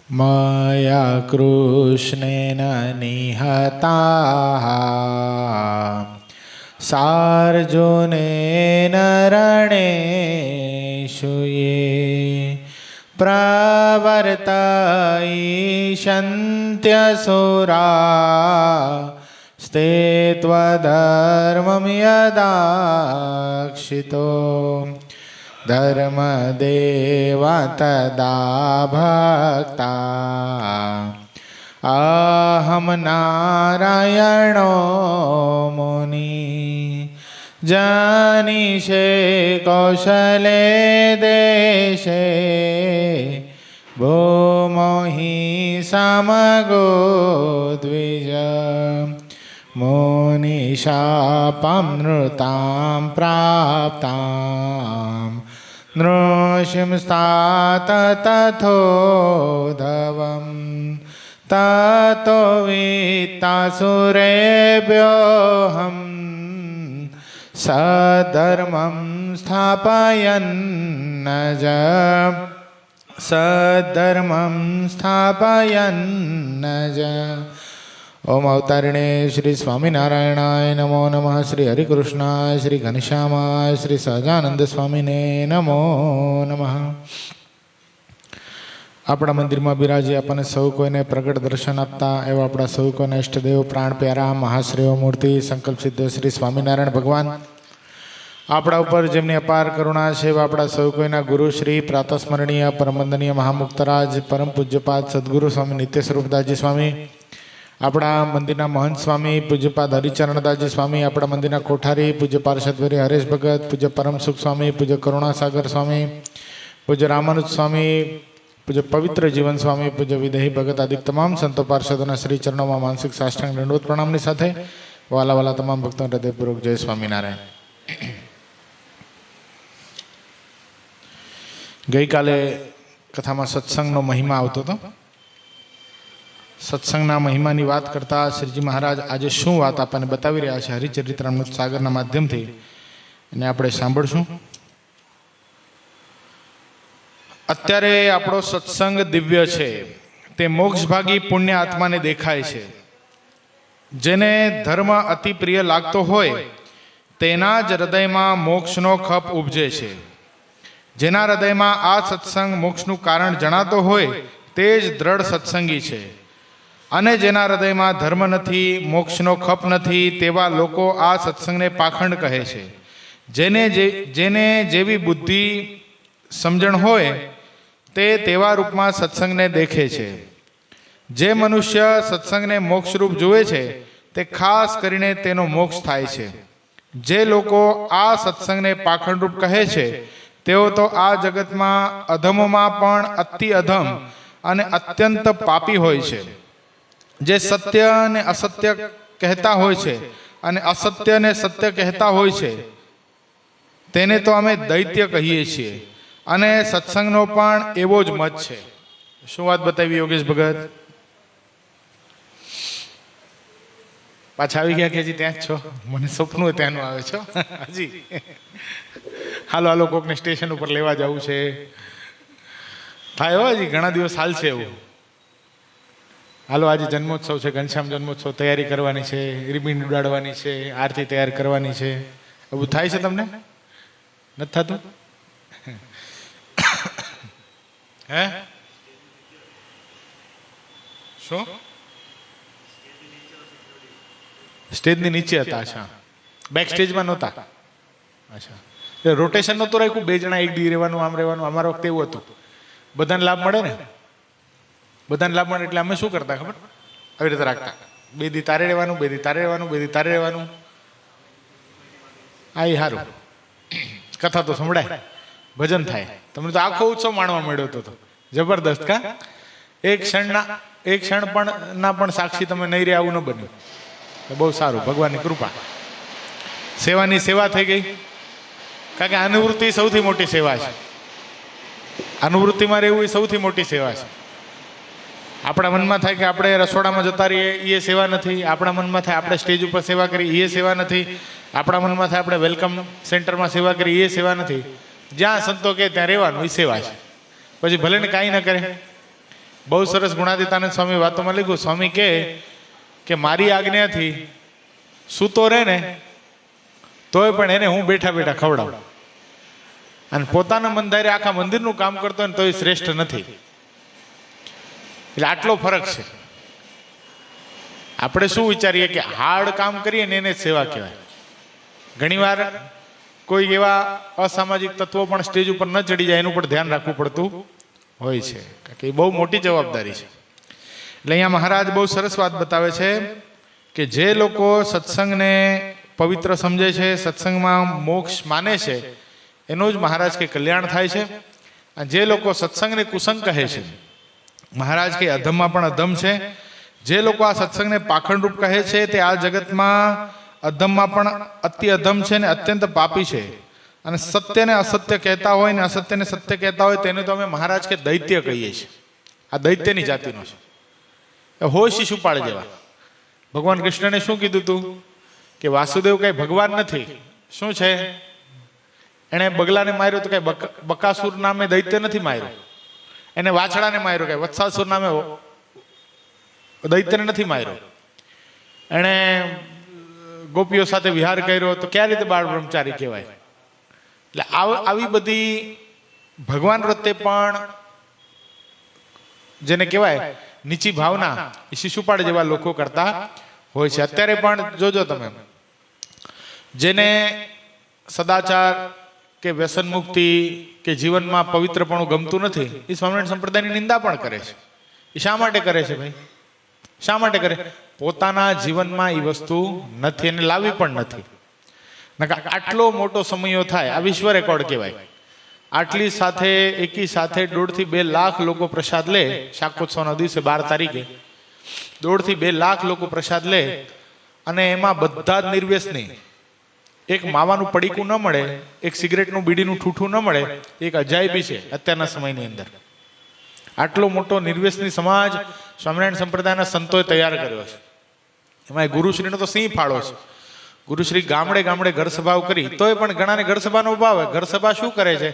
मया कृष्णेन निहताः सार्जुनेन रणेषु ये प्रवर्तयिष्यन्त्यसुरा स्ते त्वधर्मं यदाक्षितो धर्मदेव तदा भक्ता अहं नारायणो मुनि जानीषे कौशले देशे भूमो हि समगो द्विज मुनिशापं नृतां प्राप्तां नृसिंस्तात तथोधवं ततो वित्तासुरेभ्योऽहं सद्धर्मं स्थापयन्नज ओम अवतारिणे श्री स्वामीनारायणाय नमो नमः। श्री हरिकृष्णाय श्री घनश्यामाय श्री सहजानंद स्वामीने नमो नमः। આપણા મંદિરમાં બિરાજી આપણને સૌ કોઈને પ્રગટ દર્શન આપતા એવા આપણા સૌ કોઈને ઇષ્ટદેવ પ્રાણ પ્યારા મહાશ્રેય મૂર્તિ સંકલ્પ સિદ્ધ શ્રી સ્વામિનારાયણ ભગવાન આપણા ઉપર જેમની અપાર કરુણા છે એવા આપણા સૌ કોઈના ગુરુ શ્રી પ્રાતસ્મરણીય પરમવંદનીય મહામુક્તરાજ પરમ પૂજ્યપાદ સદગુરુ સ્વામી નિત્ય સ્વરૂપદાસજી સ્વામી, આપણા મંદિરના મહંત સ્વામી પૂજ્યપાદ હરિચરણદાસજી સ્વામી, આપણા મંદિરના કોઠારી પૂજ્ય પાર્ષદવરી હરેશ ભગત, પૂજ્ય પરમસુખ સ્વામી, પૂજ્ય કરુણાસાગર સ્વામી, પૂજ્ય રામાનુજ સ્વામી, પૂજ્ય પવિત્ર જીવન સ્વામી, પૂજ્ય વિદેહી ભગત આદિ તમામ સંતો પાર્ષદોના શ્રી ચરણોમાં માનસિક સાષ્ટાંગ દંડવત પ્રણામની સાથે વાલા વાલા તમામ ભક્તો હૃદયપૂર્વક જય સ્વામિનારાયણ. ગઈકાલે કથામાં સત્સંગનો મહિમા આવતો હતો. સત્સંગના મહિમાની વાત કરતા શ્રીજી મહારાજ આજે શું વાત આપણને બતાવી રહ્યા છે હરિચરિત્રામૃત સાગરના માધ્યમથી એને આપણે સાંભળશું. અત્યારે આપણો સત્સંગ દિવ્ય છે, તે મોક્ષભાગી પુણ્ય આત્માને દેખાય છે. જેને ધર્મ અતિ પ્રિય લાગતો હોય તેના જ હૃદયમાં મોક્ષનો ખપ ઉપજે છે. જેના હૃદયમાં આ સત્સંગ મોક્ષનું કારણ જણાતો હોય તે જ દ્રઢ સત્સંગી છે. અને જેના હૃદયમાં ધર્મ નથી, મોક્ષનો ખપ નથી, તેવા લોકો આ સત્સંગને પાખંડ કહે છે. જેને જેવી બુદ્ધિ સમજણ હોય તે તેવા રૂપમાં સત્સંગને દેખે છે. જે મનુષ્ય સત્સંગને મોક્ષરૂપ જુએ છે તે ખાસ કરીને તેનો મોક્ષ થાય છે. જે લોકો આ સત્સંગને પાખંડરૂપ કહે છે તેઓ તો આ જગતમાં અધમોમાં પણ અતિ અધમ અને અત્યંત પાપી હોય છે. જે સત્ય અને અસત્ય કહેતા હોય છે અને અસત્ય ને સત્ય કહેતા હોય છે તેને તો અમે દૈત્ય કહીએ છીએ. અને સત્સંગનો પણ એવો જ મત છે. શું વાત બતાવી યોગેશ ભગત? પાછા આવી ગયા કે હજી ત્યાં જ છો? મને સપનું ત્યાંનું આવે છો હજી. હાલો હાલો, કોકને સ્ટેશન ઉપર લેવા જવું છે થાય હો, હજી ઘણા દિવસ હાલશે એવું. હાલો, આજે જન્મોત્સવ છે, ઘનશ્યામ જન્મોત્સવ તૈયારી કરવાની છે, રિબિન ઉડાડવાની છે, આરતી તૈયાર કરવાની છે. એવું થાય છે તમને? નથી થતું? હે શું? સ્ટેજની નીચે હતા? અચ્છા, બેક સ્ટેજમાં નહોતા? અચ્છા, રોટેશન નહોતું રાખ્યું? બે જણા એક દી રહેવાનું, આમ રહેવાનું. અમારા વખતે એવું હતું, બધાને લાભ મળે ને, બધાને લાભ મળે એટલે અમે શું કરતા ખબર? આવી રીતે રાખતા, બે દી તારે રહેવાનું, બે દી તારે રહેવાનું, બે દી તારે રહેવાનું. આ એ સારું, કથા તો સંભળાય, ભજન થાય. તમને તો આખો ઉત્સવ માણવા મળ્યો હતો. જબરદસ્ત કા? એક ક્ષણ પણ સાક્ષી તમે નહીં રહે આવું ન બન્યું. બહુ સારું, ભગવાનની કૃપા. સેવાની સેવા થઈ ગઈ. કારણ કે અનુવૃત્તિ સૌથી મોટી સેવા છે. અનુવૃત્તિમાં રહેવું એ સૌથી મોટી સેવા છે. આપણા મનમાં થાય કે આપણે રસોડામાં જતા રહીએ, એ સેવા નથી. આપણા મનમાં થાય આપણે સ્ટેજ ઉપર સેવા કરીએ, એ સેવા નથી. આપણા મનમાં થાય આપણે વેલકમ સેન્ટરમાં સેવા કરીએ, એ સેવા નથી. જ્યાં સંતો કે ત્યાં રહેવાનું, એ સેવા છે. પછી ભલે ને કાંઈ ન કરે, બહુ સરસ ગુણાતીતાનંદ સ્વામી વાતોમાં લખ્યું. સ્વામી કે મારી આજ્ઞાથી સૂતો રહે ને તોય પણ એને હું બેઠા બેઠા ખવડાવું, અને પોતાના મંદિરે આખા મંદિરનું કામ કરતો હોય ને તોય શ્રેષ્ઠ નથી. એટલે આટલો ફરક છે. આપણે શું વિચારીએ કે હાર્ડ કામ કરીએ ને એને જ સેવા કહેવાય. ઘણીવાર કોઈ એવા અસામાજિક તત્વો પણ સ્ટેજ ઉપર ન ચડી જાય એનું પણ ધ્યાન રાખવું પડતું હોય છે, કારણ કે એ બહુ મોટી જવાબદારી છે. એટલે અહીંયા મહારાજ બહુ સરસ વાત બતાવે છે કે જે લોકો સત્સંગને પવિત્ર સમજે છે, સત્સંગમાં મોક્ષ માને છે, એનું જ મહારાજ કે કલ્યાણ થાય છે. અને જે લોકો સત્સંગને કુસંગ કહે છે, મહારાજ કે અધમમાં પણ અધમ છે. જે લોકો આ સત્સંગને પાખંડરૂપ કહે છે તે આ જગતમાં અધમમાં પણ અતિ અધમ છે ને અત્યંત પાપી છે. અને સત્યને અસત્ય કહેતા હોય ને અસત્યને સત્ય કહેતા હોય તેને તો અમે મહારાજ કે દૈત્ય કહીએ છીએ. આ દૈત્યની જાતિનો છે. હોય શિશુપાળ જેવા. ભગવાન કૃષ્ણને શું કીધું હતું કે વાસુદેવ કઈ ભગવાન નથી, શું છે? એને બગલાને માર્યો તો કઈ બકાસુર નામે દૈત્ય નથી માર્યો, એને વાછડાને માર્યો, કઈ વત્સાસુર નામે દૈત્યને નથી માર્યો. એણે ગોપીઓ સાથે વિહાર કર્યો તો ક્યાં રીતે બાળ બ્રહ્મચારી કહેવાય? એટલે આવી બધી ભગવાન પ્રત્યે પણ જેને કહેવાય નીચી ભાવના એ શિશુપાળ જેવા લોકો કરતા હોય છે. અત્યારે પણ જોજો તમે, જેને સદાચાર કે વ્યસન મુક્તિ કે જીવનમાં પવિત્રપણું ગમતું નથી, એ સ્વામિનારાયણ સંપ્રદાયની નિંદા પણ કરે છે. એ શા માટે કરે છે ભાઈ? શા માટે કરે? પોતાના જીવનમાં એ વસ્તુ નથી અને લાવી પણ નથી. આટલો મોટો સમયો થાય, આ વિશ્વ રેકોર્ડ કહેવાય. આટલી સાથે એકી સાથે 1.5 થી 2 લાખ લોકો પ્રસાદ લે. શાકોત્સવના દિવસે 12 તારીખે 1.5 થી 2 લાખ લોકો પ્રસાદ લે, અને એમાં બધા જ નિર્વ્યસની. એક માવાનું પડીકું ન મળે, એક સિગરેટનું બીડીનું ઠૂઠું ન મળે. એક અજાયબી છે અત્યારના સમયની અંદર. આટલો મોટો નિર્વ્યસની સમાજ સ્વામિનારાયણ સંપ્રદાયના સંતોએ તૈયાર કર્યો છે. એમાં ગુરુશ્રીનો તો સિંહ ફાળો છે. ગુરુશ્રી ગામડે ગામડે ઘર સભાઓ કરી, તોય પણ ઘણાને ઘર સભાનો ભાવ હોય. ઘર સભા શું કરે છે?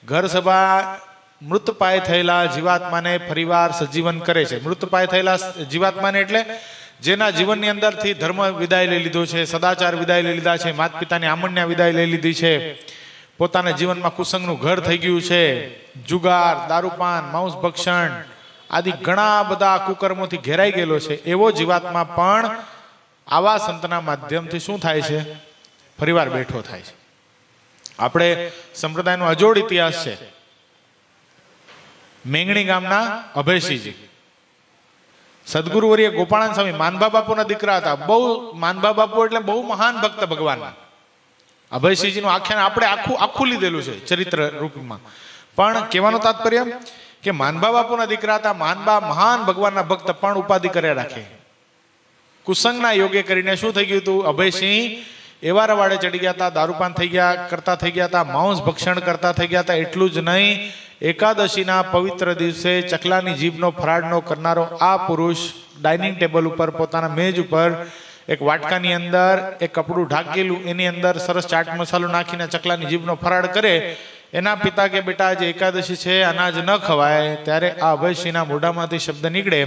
ઘર સભા મૃતપાય થયેલા જીવાત્માને ફરીવાર સજીવન કરે છે. મૃતપાય થયેલા જીવાત્માને એટલે જેના જીવનની અંદરથી ધર્મ વિદાય લઈ લીધો છે, સદાચાર વિદાય લઈ લીધા છે, માતા પિતાની આમણ્યા વિદાય લઈ લીધી છે, પોતાના જીવનમાં કુસંગનું ઘર થઈ ગયું છે, જુગાર, દારૂપાન, માંસ ભક્ષણ આદિ ઘણા બધા કુકર્મોથી ઘેરાઈ ગયેલો છે, એવો જીવાત્મા પણ આવા સંતના માધ્યમથી શું થાય છે? ફરીવાર બેઠો થાય છે. આપણે સંપ્રદાયનો અજોડ ઇતિહાસ છે. મેંગણી ગામના અભયસિંહજી, સદગુરુવર્ય ગોપાળાનંદ સ્વામી માનભા બાપુના દીકરા હતા. બહુ માનભા બાપુ એટલે બહુ મહાન ભક્ત ભગવાનના. અભયસિંહજીનું આખ્યાન આપણે આખું લીધેલું છે ચરિત્ર રૂપમાં. પણ કહેવાનો તાત્પર્ય કે માનભા બાપુના દીકરા હતા. માનભા મહાન ભગવાનના ભક્ત પણ ઉપાધિ કર્યા રાખે. કુસંગના યોગે કરીને શું થઈ ગયું હતું? અભયસિંહ એવા રવાડે ચડી ગયા હતા, દારૂપાન થઈ ગયા હતા, માંસ ભક્ષણ કરતા થઈ ગયા હતા. એટલું જ નહીં, એકાદશીના પવિત્ર દિવસે ચકલાની જીભનો ફરાળનો કરનારો આ પુરુષ ડાઇનિંગ ટેબલ ઉપર, પોતાના મેજ ઉપર એક વાટકાની અંદર એક કપડું ઢાંકેલું, એની અંદર સરસ ચાટ મસાલો નાખીને ચકલાની જીભનો ફરાળ કરે. એના પિતા કે બેટા આજે એકાદશી છે, અનાજ ન ખવાય. ત્યારે આ અભયસિંહના મોઢામાંથી શબ્દ નીકળે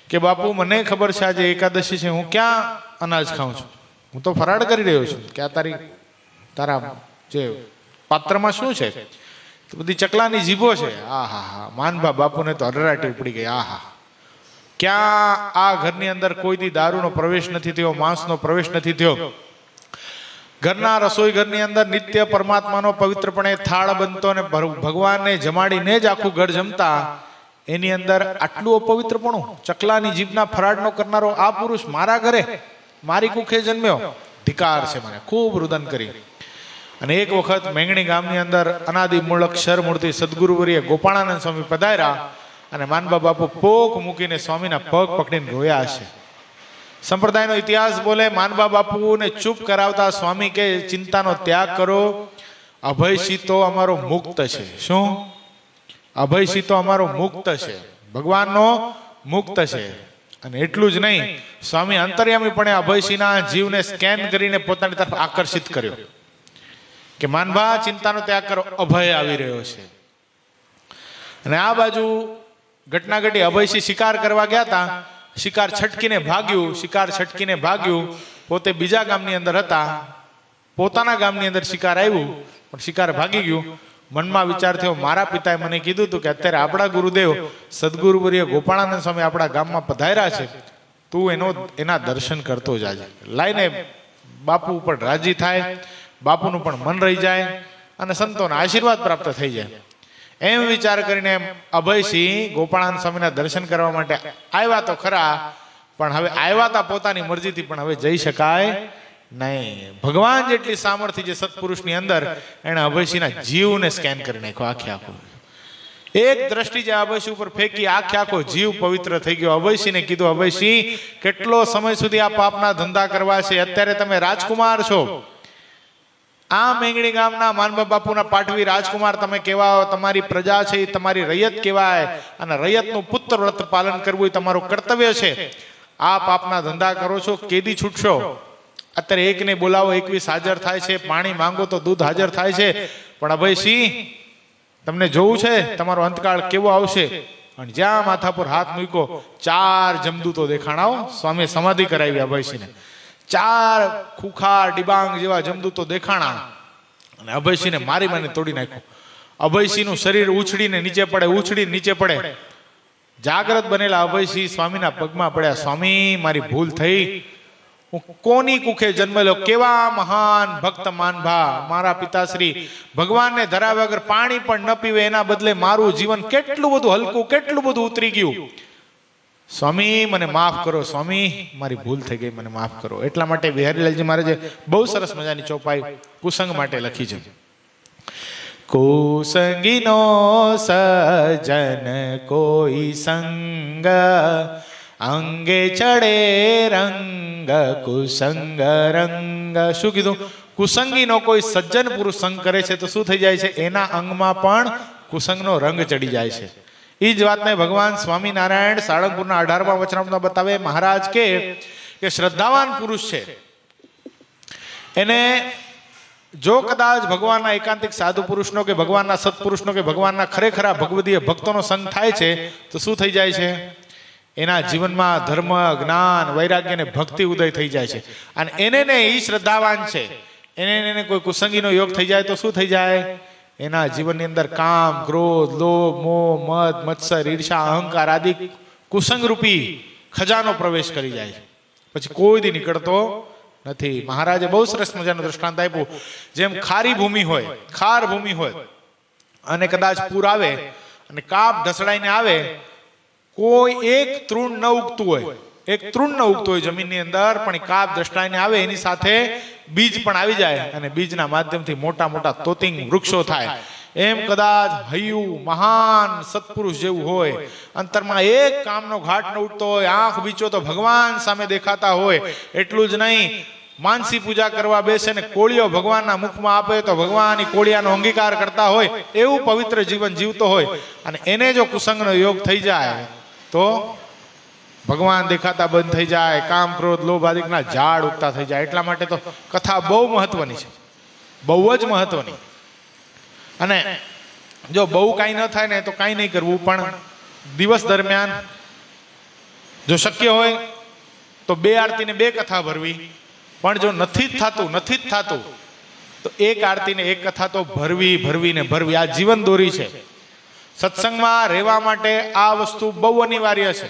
કે બાપુ મને ખબર છે આજે એકાદશી છે, હું ક્યાં અનાજ ખાઉં છું? હું તો ફરાળ કરી રહ્યો છું. કે આ તારા જે પાત્રમાં શું છે? તો બધી ચકલાની જીભો છે. આહા, માનભા બાપુને તો હરરાટી ઉપડી ગઈ. આહા, ક્યાં આ ઘરની અંદર કોઈથી દારૂનો પ્રવેશ નથી થયો, માંસનો પ્રવેશ નથી થયો. ઘરના રસોઈ ઘરની અંદર નિત્ય પરમાત્માનો પવિત્રપણે થાળ બનતો અને ભગવાનને જમાડીને જ આખું ઘર જમતા. એની અંદર આટલું અપવિત્રપણું, ચકલાની જીભના ફરાળનો કરનારો આ પુરુષ મારા ઘરે, મારી કુખે જન્મ્યો, ધિકાર છે મને. ખૂબ રુદન કરી. અને એક વખત મેંગણી ગામની અંદર અનાદિ મૂળ અક્ષર મૂર્તિ સદગુરુવર્ય ગોપાળાનંદ સ્વામી પધાર્યા, અને માનભા બાપુ પોક મૂકીને સ્વામીના પગ પકડીને રોયા છે. સંપ્રદાયનો ઇતિહાસ બોલે, માનભા બાપુને ચૂપ કરાવતા સ્વામી કે ચિંતાનો ત્યાગ કરો, અભયસિંહ તો અમારો મુક્ત છે. શું? અભયસિંહ તો અમારો મુક્ત છે, ભગવાનનો મુક્ત છે. અને એટલું જ નહીં, સ્વામી અંતર્યામીપણે અભયસિંહના જીવને સ્કેન કરીને પોતાની તરફ આકર્ષિત કર્યો કે માનભા ચિંતાનો ત્યાગ કરો, અભય આવી રહ્યો છે. અને આ બાજુ ઘટના ઘટી, અભયસિંહ શિકાર કરવા ગયા હતા, શિકાર છટકીને ભાગ્યું, પોતે બીજા ગામની અંદર હતા, પોતાના ગામની અંદર શિકાર આવ્યું પણ શિકાર ભાગી ગયું. મનમાં વિચાર થયો, મારા પિતાએ મને કીધું હતું કે અત્યારે આપણા ગુરુદેવ સદગુરુવર્ય ગોપાળાનંદ સ્વામી આપણા ગામમાં પધાર્યા છે, તું એના દર્શન કરતો જાજે. લાઈને બાપુ પણ રાજી થાય, બાપુનું પણ મન રહી જાય અને સંતોના આશીર્વાદ પ્રાપ્ત થઈ જાય. એમ વિચાર કરીને અભયસિંહ ગોપાળાનંદ સ્વામીના દર્શન કરવા માટે આવ્યા તો ખરા, પણ હવે આવ્યા હતા પોતાની મરજીથી, પણ હવે જઈ શકાય નહીં. ભગવાન જેટલી સામર્થ્ય જે સત્પુરુષની અંદર, એને અભયસિંહના જીવને સ્કેન કરી નાખ્યો. આખો એક દ્રષ્ટિ જે અભયસિંહ ઉપર ફેંકી, આખો જીવ પવિત્ર થઈ ગયો. અભયસિંહને કીધું, અભયસિંહ કેટલો સમય સુધી આ પાપના ધંધા કરવા છે? અત્યારે તમે રાજકુમાર છો, આ મેંગણી ગામના માનબા બાપુના પાઠવી રાજકુમાર તમે કેવાઓ, તમારી પ્રજા છે એ તમારી રૈયત કહેવાય, અને રૈયતનું પુત્ર વ્રત પાલન કરવું એ તમારું કર્તવ્ય છે. આ પાપના ધંધા કરો છો, કેદી છૂટશો? અત્યારે એકને બોલાવો 21 હાજર થાય છે, પાણી માંગો તો દૂધ હાજર થાય છે, પણ અભયસિંહ તમને જોવું છે તમારો અંતકાળ કેવો આવશે. અને જ્યાં માથા પર હાથ મૂક્યો, 4 જમદૂતો દેખાણાઓ. સ્વામી સમાધિ કરાવી અભયસિંહને. 4 ખુખાર ડિબાંગ જેવા જમદૂતો દેખાણા અને અભયસિંહને મારી તોડી નાખ્યો. અભયસિંહનું શરીર ઉછળીને નીચે પડે. જાગ્રત બનેલા અભયસિંહ સ્વામીના પગમાં પડ્યા. સ્વામી, મારી ભૂલ થઈ, હું કોની કુખે જન્મેલો, કેવા મહાન ભક્ત માનભા મારા પિતાશ્રી ભગવાનને ધરાવ્યા વગર પાણી પણ ન પીવે, એના બદલે મારું જીવન કેટલું બધું હલકું, કેટલું બધું ઉતરી ગયું. સ્વામી મને માફ કરો, સ્વામી મારી ભૂલ થઈ ગઈ, મને માફ કરો. એટલા માટે બિહારીલાલજી મહારાજે બહુ સરસ મજાની ચોપાઈ કુસંગ માટે લખી છે. કુસંગીનો સજન કોઈ સંગ, અંગે ચડે રંગ કુસંગ રંગ. શું કીધું? કુસંગીનો કોઈ સજ્જન પુરુષ સંગ કરે છે તો શું થઈ જાય છે? એના અંગમાં પણ કુસંગનો રંગ ચડી જાય છે. એ જ વાતને ભગવાન સ્વામિનારાયણ સાળંગપુરના 18મા વચનામૃતમાં બતાવે. મહારાજ કે શ્રદ્ધાવાન પુરુષ છે, એને જો કદાચ ભગવાનના એકાંતિક સાધુ પુરુષનો કે ભગવાનના સત્પુરુષનો કે ભગવાનના ખરેખરા ભગવદીય ભક્તોનો સંગ થાય છે તો શું થઈ જાય છે? એના જીવનમાં ધર્મ, જ્ઞાન, વૈરાગ્ય અને ભક્તિ ઉદય થઈ જાય છે. અને એને એ શ્રદ્ધાવાન છે, એને કોઈ કુસંગીનો યોગ થઈ જાય તો શું થઈ જાય? એના જીવનની અંદર કામ, ક્રોધ, લોભ, મોહ, મદ, મત્સર, ઈર્ષા, અહંકાર આદિ કુસંગ રૂપી ખજાનો પ્રવેશ કરી જાય છે, પછી કોઈ દી નીકળતો નથી. મહારાજે બહુ સરસ મજાનું દૃષ્ટાંત આપ્યું. જેમ ખારી ભૂમિ હોય, ખાર ભૂમિ હોય અને કદાચ પૂર આવે અને કાપ ઢસડાઈને આવે, કોઈ એક તૃણ ન ઉગતું હોય જમીનની અંદર, પણ કાપ ઢસડાઈને આવે એની સાથે બીજ પણ આવી જાય અને બીજના માધ્યમથી મોટા મોટા તોતિંગ વૃક્ષો થાય. એમ કદાચ હૈયું મહાન સત્પુરુષ જેવું હોય, અંતરમાં એક કામનો ઘાટ ન ઉઠતો હોય, આંખ બીચો તો ભગવાન સામે દેખાતા હોય. એટલું જ નહીં, માનસી પૂજા કરવા બેસે ને કોળિયો ભગવાનના મુખમાં આપે તો ભગવાન કોળિયાનો અંગીકાર કરતા હોય એવું પવિત્ર જીવન જીવતો હોય, અને એને જો કુસંગનો યોગ થઈ જાય તો ભગવાન દેખાતા બંધ થઈ જાય, કામ, ક્રોધ, લોભ આદિના ઝાડ ઉગતા થઈ જાય. એટલા માટે તો કથા બહુ મહત્વની છે, બહુ જ મહત્વની. અને જો બહુ કાંઈ ન થાય ને તો કાંઈ નહીં કરવું, પણ દિવસ દરમિયાન જો શક્ય હોય તો 2 આરતી ને 2 કથા ભરવી. પણ જો નથી જ થતું તો 1 આરતી ને 1 કથા તો ભરવી. આ જીવન દોરી છે. સત્સંગમાં રહેવા માટે આ વસ્તુ બહુ અનિવાર્ય છે.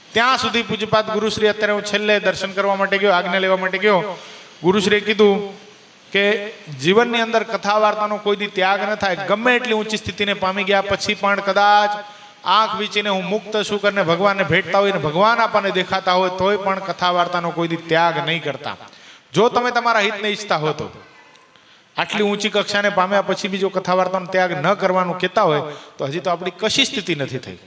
ત્યાં સુધી પૂજ્યપાદ ગુરુશ્રી, અત્યારે હું છેલ્લે દર્શન કરવા માટે ગયો, આજ્ઞા લેવા માટે ગયો, ગુરુશ્રીએ કીધું કે જીવનની અંદર કથા વાર્તાનો કોઈ દી ત્યાગ ન થાય. ગમે એટલી ઊંચી સ્થિતિને પામી ગયા પછી પણ કદાચ આંખ વીચીને હું મુક્ત છું કરીને ભગવાનને ભેટતા હોય ને ભગવાન આપણને દેખાતા હોય તોય પણ કથા વાર્તાનો કોઈ દી ત્યાગ નહીં કરતા. જો તમે તમારા હિતને ઈચ્છતા હો તો આટલી ઊંચી કક્ષાને પામ્યા પછી બી જો કથા વાર્તાનો ત્યાગ ન કરવાનું કહેતા હોય તો હજી તો આપણી કશી સ્થિતિ નથી થઈ.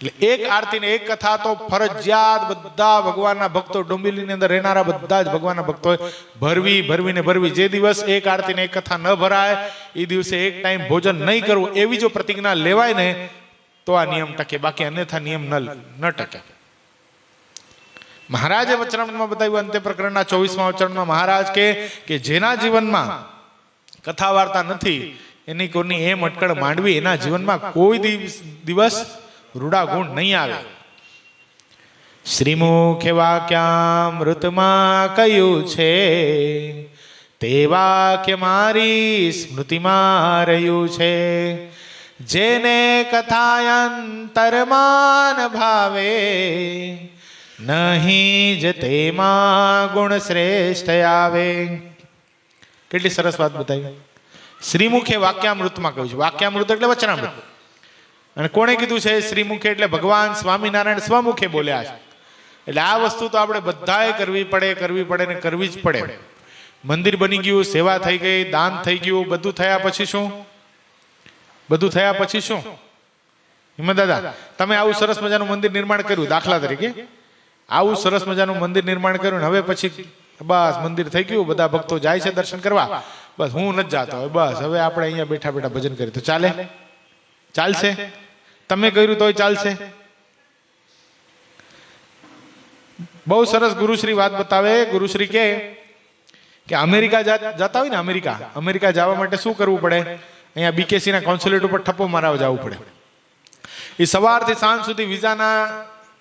એટલે 1 આરતી ને 1 કથા તો ફરજિયાત બધા ભગવાનના ભક્તો, ડુંબીલીની અંદર રહેનારા બધા જ ભગવાનના ભક્તો ભરવી. જે દિવસ 1 આરતી ને 1 કથા ન ભરાય એ દિવસે 1 ટાઈમ ભોજન નહીં કરવું, એવી જો પ્રતિજ્ઞા લેવાય ને તો આ નિયમ ટકે, બાકી અન્યથા નિયમ ન ટકે. મહારાજે વચનામૃતમાં બતાવ્યું, અંત્ય પ્રકરણના 24મા વચનમાં મહારાજ કે જેના જીવનમાં કથા વાર્તા નથી એની કોઈની એમ અટકળ માંડવી, એના જીવનમાં કોઈ દિવસ રૂડા ગુણ નહીં આવે. શ્રીમુખે વાક્યામૃતમાં કહ્યું છે, તે વાક્ય મારી સ્મૃતિમાં રહ્યું છે. જેને કથાયંતરમાન ભાવે, નહીં જ તેમાં ગુણ શ્રેષ્ઠ આવે. કેટલી સરસ વાત બતાવી. શ્રીમુખે વાક્યામૃતમાં કહ્યું છે. વાક્યામૃત એટલે વચનામૃત. અને કોણે કીધું છે શ્રીમુખે? એટલે ભગવાન સ્વામિનારાયણ સ્વમુખે બોલ્યા છે. એટલે આ વસ્તુ તો આપણે બધાએ કરવી પડે ને કરવી જ પડે. મંદિર બની ગયું, સેવા થઈ ગઈ, દાન થઈ ગયું, બધું થયા પછી શું? બધું થયા પછી શું? હિંમત દાદા, તમે આવું સરસ મજાનું મંદિર નિર્માણ કર્યું, દાખલા તરીકે આવું સરસ મજાનું મંદિર નિર્માણ કર્યું, હવે પછી બસ મંદિર થઈ ગયું, બધા ભક્તો જાય છે દર્શન કરવા, બસ હું નથી જાતો, બસ હવે આપણે અહીંયા બેઠા બેઠા ભજન કરીએ તો ચાલે? ચાલશે? તમે કર્યું તોય ચાલશે? બહુ સરસ ગુરુશ્રી વાત બતાવે. ગુરુશ્રી કે અમેરિકા જતા હોય ને, અમેરિકા જવા માટે શું કરવું પડે? અહીંયા બીકેસી ના કોન્સ્યુલેટ ઉપર ઠપ્પો મારવા જવું પડે. એ સવારથી સાંજ સુધી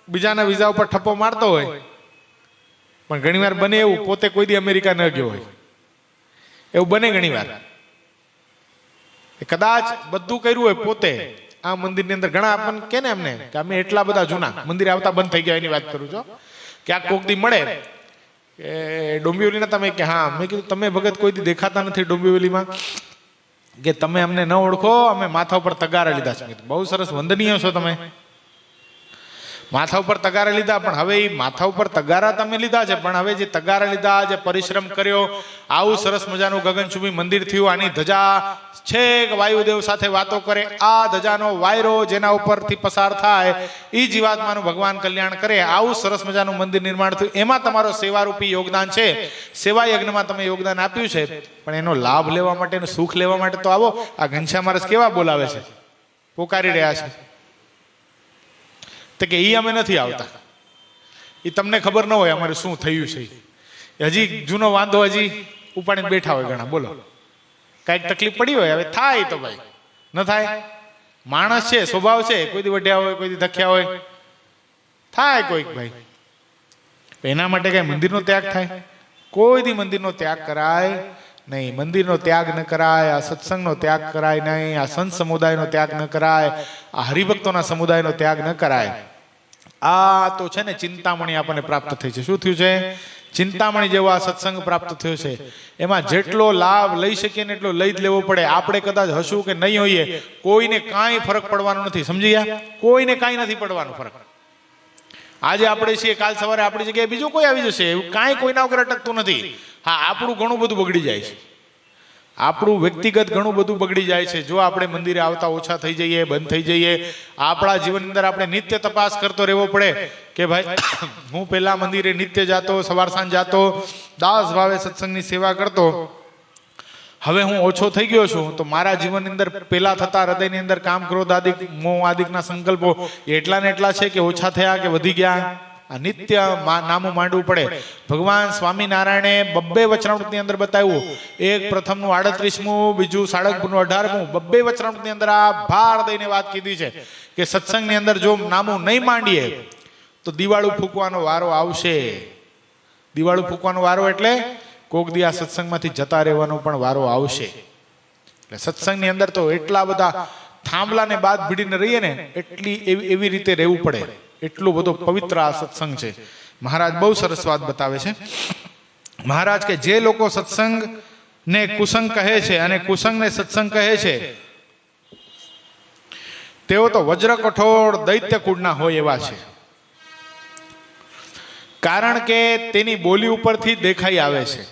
બીજાના વિઝા ઉપર ઠપ્પો મારતો હોય, પણ ઘણીવાર બને એવું પોતે કોઈ દી અમેરિકા ન ગયો હોય, એવું બને ઘણીવાર. કદાચ બધું કર્યું હોય પોતે આ મંદિરની અંદર. ઘણા આપણને કે ને એમને કે અમે એટલા બધા જૂના મંદિર આવતા બંધ થઈ ગયા એની વાત કરું છું. કે આ કોક દી મળે કે ડોંબિવલીના, તમે કે હા, મેં કીધું તમે ભગત કોઈ દી દેખાતા નથી ડોંબિવલીમાં, કે તમે અમને ન ઓળખો, અમે માથા ઉપર તગારા લીધા છે. બહુ સરસ, વંદનીય છો તમે, માથા ઉપર તગારા લીધા. પણ હવે એ માથા ઉપર તગારા તમે લીધા છે, પણ હવે જે તગારા લીધા, જે પરિશ્રમ કર્યો, આવું સરસ મજાનું ગગનચુંબી મંદિર થયું, આની ધજા છે વાયુદેવ સાથે વાતો કરે, આ ધજાનો વાયરો જેના ઉપરથી પસાર થાય એ જીવાત્માનું ભગવાન કલ્યાણ કરે, આવું સરસ મજાનું મંદિર નિર્માણ થયું. એમાં તમારો સેવારૂપી યોગદાન છે. સેવા યજ્ઞમાં તમે યોગદાન આપ્યું છે, પણ એનો લાભ લેવા માટે, એનું સુખ લેવા માટે તો આવો. આ ઘનશ્યામ મહારાજ કેવા બોલાવે છે, પોકારી રહ્યા છે. તો કે ઈ અમે નથી આવતા, એ તમને ખબર ન હોય અમારે શું થયું છે. હજી જૂનો વાંધો હજી ઉપાડીને બેઠા હોય ઘણા. બોલો, કઈક તકલીફ પડી હોય, હવે થાય તો ભાઈ, ન થાય? માણસ છે, સ્વભાવ છે, કોઈ દી વઢ્યા હોય, કોઈ દી ધખ્યા હોય, થાય કોઈક ભાઈ. એના માટે કઈ મંદિરનો ત્યાગ થાય? કોઈ દી મંદિરનો ત્યાગ કરાય નહીં. મંદિરનો ત્યાગ ન કરાય, આ સત્સંગનો ત્યાગ કરાય નહીં, આ સંત સમુદાયનો ત્યાગ ન કરાય, આ હરિભક્તોના સમુદાયનો ત્યાગ ન કરાય. આ તો છે ને ચિંતામણી આપણને પ્રાપ્ત થઈ છે. શું થયું છે? ચિંતામણી જેવો આ સત્સંગ પ્રાપ્ત થયો છે. એમાં જેટલો લાભ લઈ શકીએ ને એટલો લઈ જ લેવો પડે. આપણે કદાચ હશું કે નહીં હોઈએ, કોઈને કાંઈ ફરક પડવાનો નથી. સમજી ગયા? કોઈને કાંઈ નથી પડવાનો ફરક. આજે આપણે છીએ, કાલ સવારે આપણી જગ્યાએ બીજું કોઈ આવી જશે, એવું કાંઈ કોઈના વગર અટકતું નથી. હા, આપણું ઘણું બધું બગડી જાય છે, આપણું વ્યક્તિગત ઘણું બધું બગડી જાય છે. જો આપણે મંદિરે આવતા ઓછા થઈ જઈએ, બંધ થઈ જઈએ, આપણા જીવનની અંદર આપણે નિત્ય તપાસ કરતો રહેવો પડે કે ભાઈ હું પહેલા મંદિરે નિત્ય જાતો, સવાર સાંજ જાતો, દાસ ભાવે સત્સંગની સેવા કરતો, હવે હું ઓછો થઈ ગયો છું, તો મારા જીવનની અંદર પેલા થતા હૃદયની અંદર કામ, ક્રોધ આદિક, મોહ આદિકના સંકલ્પો એટલા ને એટલા છે કે ઓછા થયા કે વધી ગયા? આ નિત્ય નામું માંડવું પડે. ભગવાન સ્વામિનારાયણે 2 વચનામૃતની અંદર બતાવ્યું. એક પ્રથમનું 38મું, બીજું સાળંગપુરનું 18મું. 2 વચનામૃતની અંદર આ ભાર દઈને વાત કીધી છે કે સત્સંગની અંદર જો નામું નહીં માંડીએ તો દિવાળું ફૂંકવાનો વારો આવશે. દિવાળું ફૂંકવાનો વારો એટલે કોક દી આ સત્સંગમાંથી જતા રહેવાનો પણ વારો આવશે. એટલે સત્સંગની અંદર તો એટલા બધા થાંભલાને બાદ ભીડીને રહીએ ને, એટલી એવી રીતે રહેવું પડે. એટલું બધો પવિત્ર આ સત્સંગ છે. મહારાજ બહુ સરસ વાત બતાવે છે. મહારાજ કે જે લોકો સત્સંગ ને કુસંગ કહે છે અને કુસંગ ને સત્સંગ કહે છે, તેઓ તો વજ્ર કઠોળ દૈત્ય કુળના હોય એવા છે. કારણ કે તેની બોલી ઉપરથી દેખાઈ આવે છે.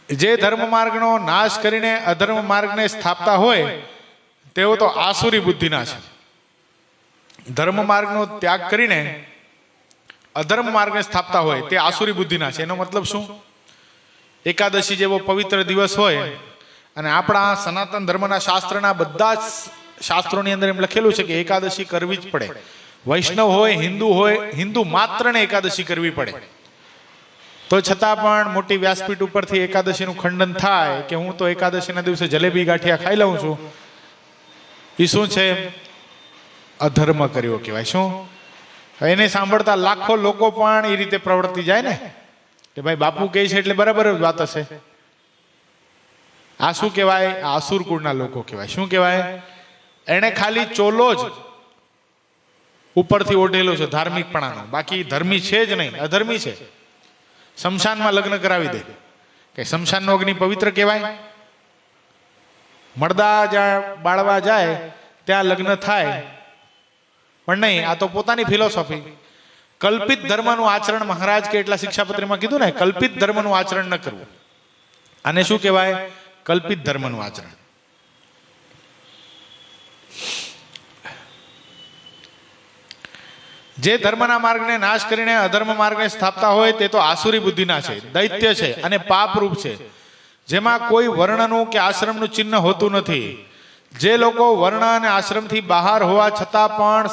જે ધર્મ માર્ગનો નાશ કરીને અધર્મ માર્ગને સ્થાપતા હોય તેઓ તો આસુરી બુદ્ધિના છે. ધર્મ માર્ગનો ત્યાગ કરીને અધર્મ માર્ગને સ્થાપતા હોય તે આસુરી બુદ્ધિના છે. એનો મતલબ શું? એકાદશી જેવો પવિત્ર દિવસ હોય અને આપણા સનાતન ધર્મના શાસ્ત્રના બધા જ શાસ્ત્રોની અંદર એમ લખેલું છે કે એકાદશી કરવી જ પડે. વૈષ્ણવ હોય, હિન્દુ માત્રને એકાદશી કરવી પડે. તો છતાં પણ મોટી વ્યાસપીઠ ઉપરથી એકાદશીનું ખંડન થાય કે હું તો એકાદશીના દિવસે જલેબી ગાંઠિયા ખાઈ લઉં છું, એ શું છે? અધર્મ કર્યો કહેવાય. શું? એને સાંભળતા લાખો લોકો પણ એ રીતે પ્રવર્તી જાય ને કે ભાઈ બાપુ કહે છે એટલે બરાબર જ વાત હશે. આ શું કહેવાય? આ અસુર કુળના લોકો કહેવાય. શું કહેવાય? એને ખાલી ચોલો જ ઉપરથી ઓઢેલો છે ધાર્મિકપણાનો, બાકી ધર્મી છે જ નહીં, અધર્મી છે. શમશાનમાં લગ્ન કરાવી દે કે શમશાનનો અગ્નિ પવિત્ર કહેવાય? મળદા જ્યાં બાળવા જાય ત્યાં લગ્ન થાય, પણ નહીં, આ તો પોતાની ફિલોસોફી. કલ્પિત ધર્મનું આચરણ મહારાજ કે એટલા શિક્ષાપત્રીમાં કીધું ને, કલ્પિત ધર્મનું આચરણ ન કરવું. આને શું કહેવાય? કલ્પિત ધર્મનું આચરણ. જે ધર્મના માર્ગને નાશ કરીને અધર્મ માર્ગને સ્થાપતા હોય તે તો આસુરી બુદ્ધિના છે, દૈત્ય છે અને પાપરૂપ છે, જેમાં કોઈ વર્ણનું કે આશ્રમનું ચિહ્ન હોતું નથી. જે લોકો વર્ણ અને આશ્રમથી બહાર હોવા છતાં પણ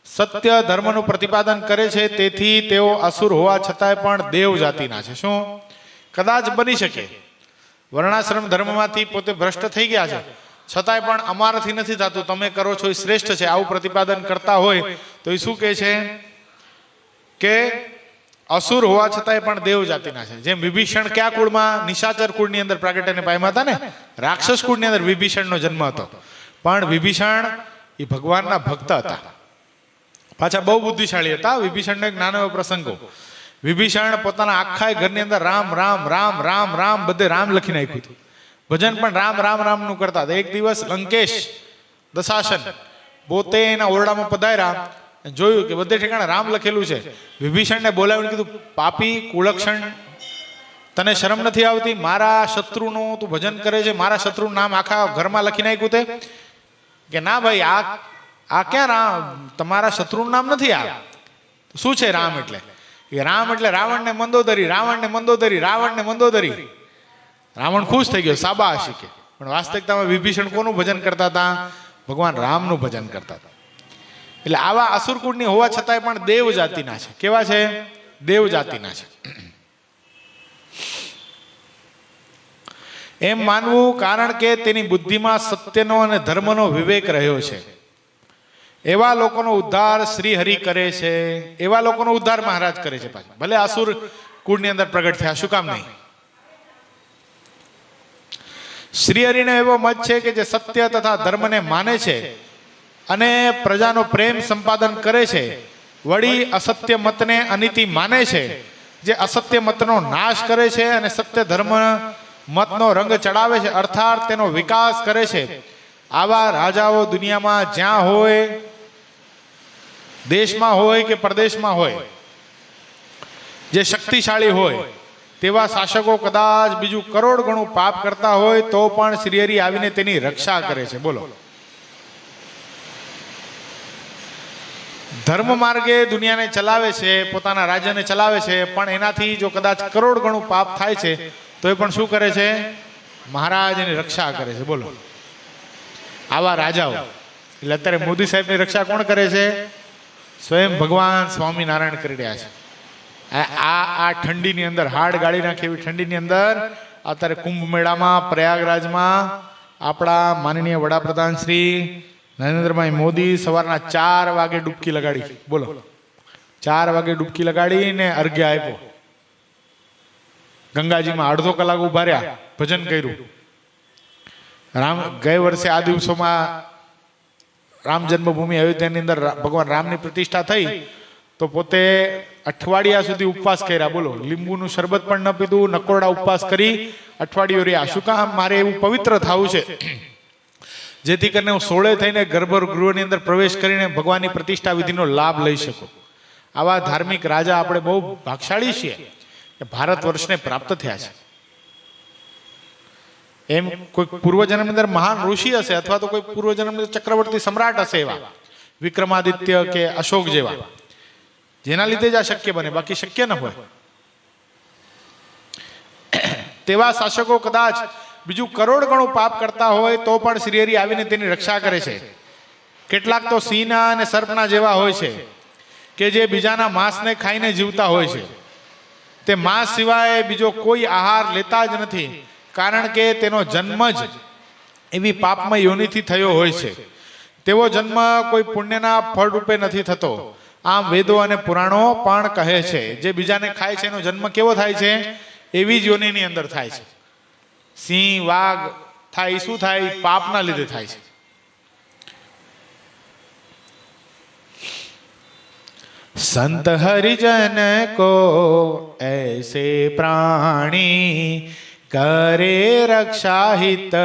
સત્ય ધર્મનું પ્રતિપાદન કરે છે, તેથી તેઓ અસુર હોવા છતાંય પણ દેવ જાતિના છે. શું? કદાચ બની શકે વર્ણાશ્રમ ધર્મમાંથી પોતે ભ્રષ્ટ થઈ ગયા છે, છતાંય પણ અમારાથી નથી થતું, તમે કરો છો એ શ્રેષ્ઠ છે, આવું પ્રતિપાદન કરતા હોય તો એ શું કહે છે કે અસુર હોવા છતાંય પણ દેવ જાતિના છે. જેમ વિભીષણ કયા કુળમાં? નિશાચર કુળની અંદર પ્રાગટ્યને પામ્યા હતા ને, રાક્ષસ કુળની અંદર વિભીષણનો જન્મ હતો, પણ વિભીષણ એ ભગવાનના ભક્ત હતા, પાછા બહુ બુદ્ધિશાળી હતા. વિભીષણનો એક નાનો એવો પ્રસંગ. વિભીષણ પોતાના આખા ઘરની અંદર રામ રામ રામ રામ રામ બધે રામ લખી નાખ્યું હતું. ભજન પણ રામ રામ રામ નું કરતા હતા. એક દિવસ લંકેશ દશાસન પોતે એના ઓરડામાં પધાર્યા, જોયું કે બધે ઠેકાણે રામ લખેલું છે. વિભીષણને બોલાવીને કીધું, પાપી કુલક્ષણ, તને શરમ નથી આવતી? મારા શત્રુનું તું ભજન કરે છે, મારા શત્રુનું નામ આખા ઘરમાં લખી નાખ્યું તે? કે ના ભાઈ, આ ક્યાં રામ? તમારા શત્રુનું નામ નથી આ. શું છે રામ એટલે? રામ એટલે રાવણને મંદોદરી, રાવણને મંદોદરી, રાવણને મંદોદરી. રાવણ ખુશ થઈ ગયો, શાબાશી કે. પણ વાસ્તવિકતામાં વિભીષણ કોનું ભજન કરતા હતા? ભગવાન રામનું ભજન કરતા હતા. એટલે આવા અસુરકુળની હોવા છતાંય પણ દેવ જાતિના છે. કેવા છે? દેવ જાતિના છે. એમ માનવું કારણ કે તેની બુદ્ધિમાં સત્યનો અને ધર્મનો વિવેક રહ્યો છે. એવા લોકોનો ઉદ્ધાર શ્રી હરિ કરે છે. એવા લોકોનો ઉદ્ધાર મહારાજ કરે છે. પાછા ભલે અસુર કુળની અંદર પ્રગટ થયા, શું કામ નહીં? શ્રી હરિનો એવો મત છે કે જે સત્ય તથા ધર્મને માને છે અને પ્રજાનો પ્રેમ સંપાદન કરે છે, વળી અસત્ય મતને અનીતિ માને છે, જે અસત્ય મતનો નાશ કરે છે અને સત્ય ધર્મ મતનો રંગ ચડાવે છે, અર્થાત તેનો વિકાસ કરે છે. આવા રાજાઓ દુનિયામાં જ્યાં હોય, દેશમાં હોય કે પ્રદેશમાં હોય, જે શક્તિશાળી હોય તેવા શાસકો કદાચ બીજું કરોડ ગણું પાપ કરતા હોય તો પણ શ્રી હરિ આવીને તેની રક્ષા કરે છે. બોલો, ધર્મ માર્ગે દુનિયાને ચલાવે છે, પોતાના રાજ્યને ચલાવે છે, પણ એનાથી જો કદાચ કરોડ ગણું પાપ થાય છે તો એ પણ શું કરે છે? મહારાજ એની રક્ષા કરે છે. બોલો, આવા રાજાઓ. એટલે અત્યારે મોદી સાહેબની રક્ષા કોણ કરે છે? સ્વયં ભગવાન સ્વામિનારાયણ કરી રહ્યા છે. આ ઠંડીની અંદર હાડ ગાળી નાખે એવી ઠંડીની અંદર અત્યારે કુંભ મેળામાં પ્રયાગરાજમાં આપણા માનનીય વડાપ્રધાન શ્રી નરેન્દ્રભાઈ મોદી સવારના 4 વાગે ડૂબકી લગાડી. બોલો, 4 વાગે ડૂબકી લગાડીને અર્ઘ્ય આપ્યો. ગંગાજીમાં અડધો કલાક ઉભા રહ્યા, ભજન કર્યું. ગયે વર્ષે આ દિવસોમાં રામ જન્મભૂમિ અયોધ્યાની અંદર ભગવાન રામની પ્રતિષ્ઠા થઈ તો પોતે અઠવાડિયા સુધી ઉપવાસ કર્યા. બોલો, લીંબુનું શરબત પણ ન પીધું, નકોરડા ઉપવાસ કરી અઠવાડિયું રહ્યા. શું કામ? મારે એવું પવિત્ર થવું છે જેથી કરીને હું 16 થઈને ગર્ભગૃહની અંદર પ્રવેશ કરીને ભગવાનની પ્રતિષ્ઠા વિધિનો લાભ લઈ શકું. આવા ધાર્મિક રાજા આપણે બહુ ભાગશાળી છીએ કે ભારત વર્ષને પ્રાપ્ત થયા છે. એમ કોઈ પૂર્વજન્મની અંદર મહાન ઋષિ હશે અથવા તો કોઈ પૂર્વજન્મની ચક્રવર્તી સમ્રાટ હશે, એવા વિક્રમાદિત્ય કે અશોક જેવા, જેના લીધે જ આ શક્ય બને, બાકી શક્ય ન હોય. તેવા શાસકો કદાચ બીજું કરોડ ગણું પાપ કરતા હોય તો પણ શ્રી હરિ આવીને તેની રક્ષા કરે છે. કેટલાક તો સિંહના અને સર્પના જેવા હોય છે કે જે બીજાના માંસને ખાઈને જીવતા હોય છે. તે માંસ સિવાય બીજો કોઈ આહાર લેતા જ નથી, કારણ કે તેનો જન્મ જ એવી પાપમય યોનિથી થયો હોય છે. તેવો જન્મ કોઈ પુણ્યના ફળ રૂપે નથી થતો. આમ વેદો અને પુરાણો પણ કહે છે જે બીજાને ખાય છે એનો જન્મ કેવો થાય છે? એવી જ યોનિની અંદર થાય છે. સિંહ વાઘ થાય, શું થાય? પાપના લીધે થાય છે. संत हरिजन को ऐसे प्राणी करे रक्षा हित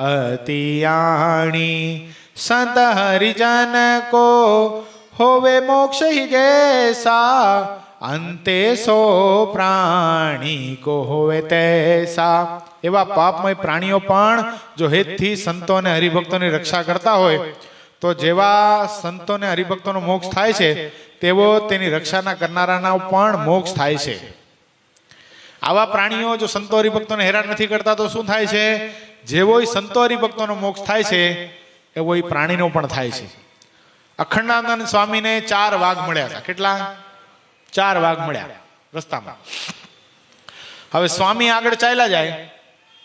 अति आणी. संत हरिजन को होवे मोक्ष ही जैसा, अंते सो प्राणी को होवे तैसा. એવા પાપમય પ્રાણીઓ પણ જો હેતથી સંતો અને હરિભક્તોની રક્ષા કરતા હોય તો જેવા સંતોને હરિભક્તોનો મોક્ષ થાય છે તેવો તેની રક્ષાના કરનારાનો પણ મોક્ષ થાય છે. આવા પ્રાણીઓ જો સંતો હરિભક્તોને હેરાન નથી કરતા તો શું થાય છે? જેવો સંતો હરિભક્તોનો મોક્ષ થાય છે એવો એ પ્રાણીનો પણ થાય છે. અખંડાનંદ સ્વામીને 4 વાઘ મળ્યા હતા. કેટલા? 4 વાઘ મળ્યા રસ્તામાં. હવે સ્વામી આગળ ચાલ્યા જાય,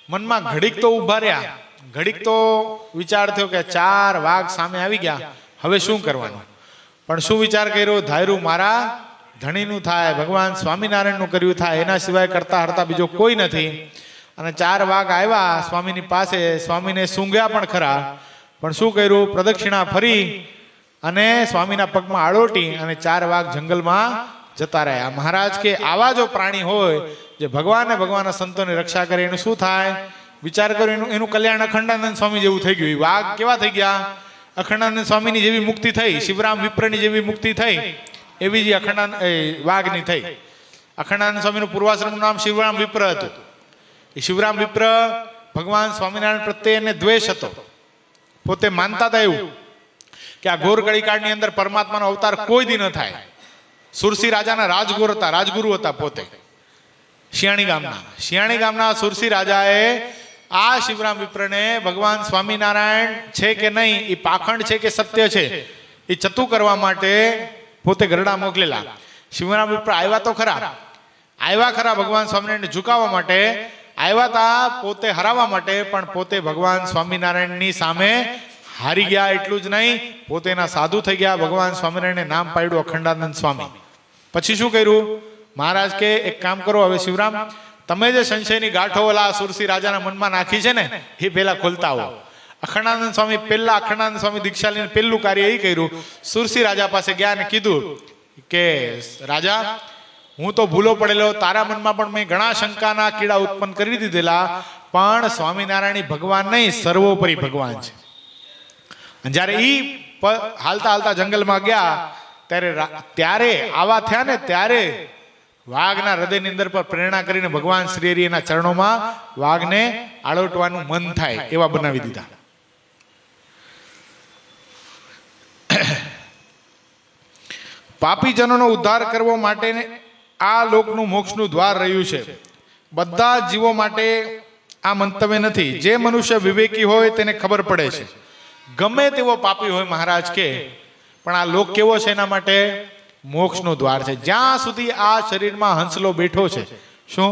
મનમાં ઘડીક તો ઉભા રહ્યા, ઘડીક તો વિચાર થયો કે 4 વાઘ સામે આવી ગયા, હવે શું કરવાનું? પણ શું વિચાર કર્યો? ધાર્યું મારા ધણીનું થાય, ભગવાન સ્વામિનારાયણનું કર્યું થાય, એના સિવાય કરતા હરતા બીજો કોઈ નથી. અને 4 વાઘ આવ્યા સ્વામીની પાસે, સ્વામીને સૂંઘ્યા પણ ખરા, પણ શું કર્યું? પ્રદક્ષિણા ફરી અને સ્વામીના પગમાં આળોટી અને 4 વાઘ જંગલમાં જતા રહ્યા. મહારાજ કે આવા જો પ્રાણી હોય જે ભગવાન ને ભગવાનના સંતોની રક્ષા કરે એનું શું થાય? વિચાર કર્યો, એનું કલ્યાણ અખંડાનંદ સ્વામી જેવું થઈ ગયું. વાઘ કેવા થઈ ગયા? અખંડાનંદ સ્વામીની જેવી મુક્તિ થઈ, શિવરામ વિપ્રની જેવી મુક્તિ થઈ, એવી જ વાઘની થઈ. અખંડાનંદ સ્વામીનું પૂર્વાશ્રમનું નામ શિવરામ વિપ્ર હતું. એ શિવરામ વિપ્ર ભગવાન સ્વામિનારાયણ પ્રત્યે એને દ્વેષ હતો. પોતે માનતા હતા એવું કે આ ઘોર કળીકાળની અંદર પરમાત્માનો અવતાર કોઈ દી ન થાય. સુરસી રાજાના રાજગુરુ હતા પોતે. શિયાણી ગામના સુરસી રાજાએ આ શિવરામ વિપ્રને ભગવાન સ્વામિનારાયણ છે કે નહીં, એ પાખંડ છે કે સત્ય છે, એ ચતું કરવા માટે પોતે ગરડા મોકલેલા. શિવરામ વિપ્ર આવ્યા તો ખરા, ભગવાન સ્વામિનારાયણને ઝુકાવવા માટે આવ્યા હતા, પોતે હરાવવા માટે, પણ પોતે ભગવાન સ્વામિનારાયણની સામે હારી ગયા. એટલું જ નહીં, પોતેના સાધુ થઈ ગયા. ભગવાન સ્વામિનારાયણને નામ પાડ્યું અખંડાનંદ સ્વામી. પછી શું કર્યું? મહારાજ કે એક કામ કરો, હવે શિવરામ તમે જે સંશયની ગાંઠો ઓલા સુરસી રાજાના મનમાં નાખી છે ને એ પેલા ખોલતા આવો. અખંડાનંદ સ્વામી દીક્ષા લઈને પહેલું કાર્ય એ કર્યું, સુરસી રાજા પાસે ગયા અને કીધું કે રાજા, હું તો ભૂલો પડેલો, તારા મનમાં પણ મેં ઘણા શંકાના કીડા ઉત્પન્ન કરી દીધેલા, પણ સ્વામિનારાયણ ભગવાન નહીં, સર્વોપરી ભગવાન છે. જ્યારે ઈ હાલતા જંગલમાં ગયા ત્યારે આવા થયા ને, ત્યારે વાઘના હૃદયની અંદર પર પ્રેરણા કરીને ભગવાન શ્રી હરિ એના ચરણોમાં વાઘને આળોટવાનું મન થાય એવા બનાવી દીધા. પાપીજનોનો ઉદ્ધાર કરવા માટે આ લોકનું મોક્ષનું દ્વાર રહ્યું છે. બધા જીવો માટે આ મંતવ્ય નથી. જે મનુષ્ય વિવેકી હોય તેને ખબર પડે છે, ગમે તેવો પાપી હોય મહારાજ કે, પણ આ લોક કેવો છે? એના માટે મોક્ષનો દ્વાર છે. જ્યાં સુધી આ શરીરમાં હંસલો બેઠો છે, શું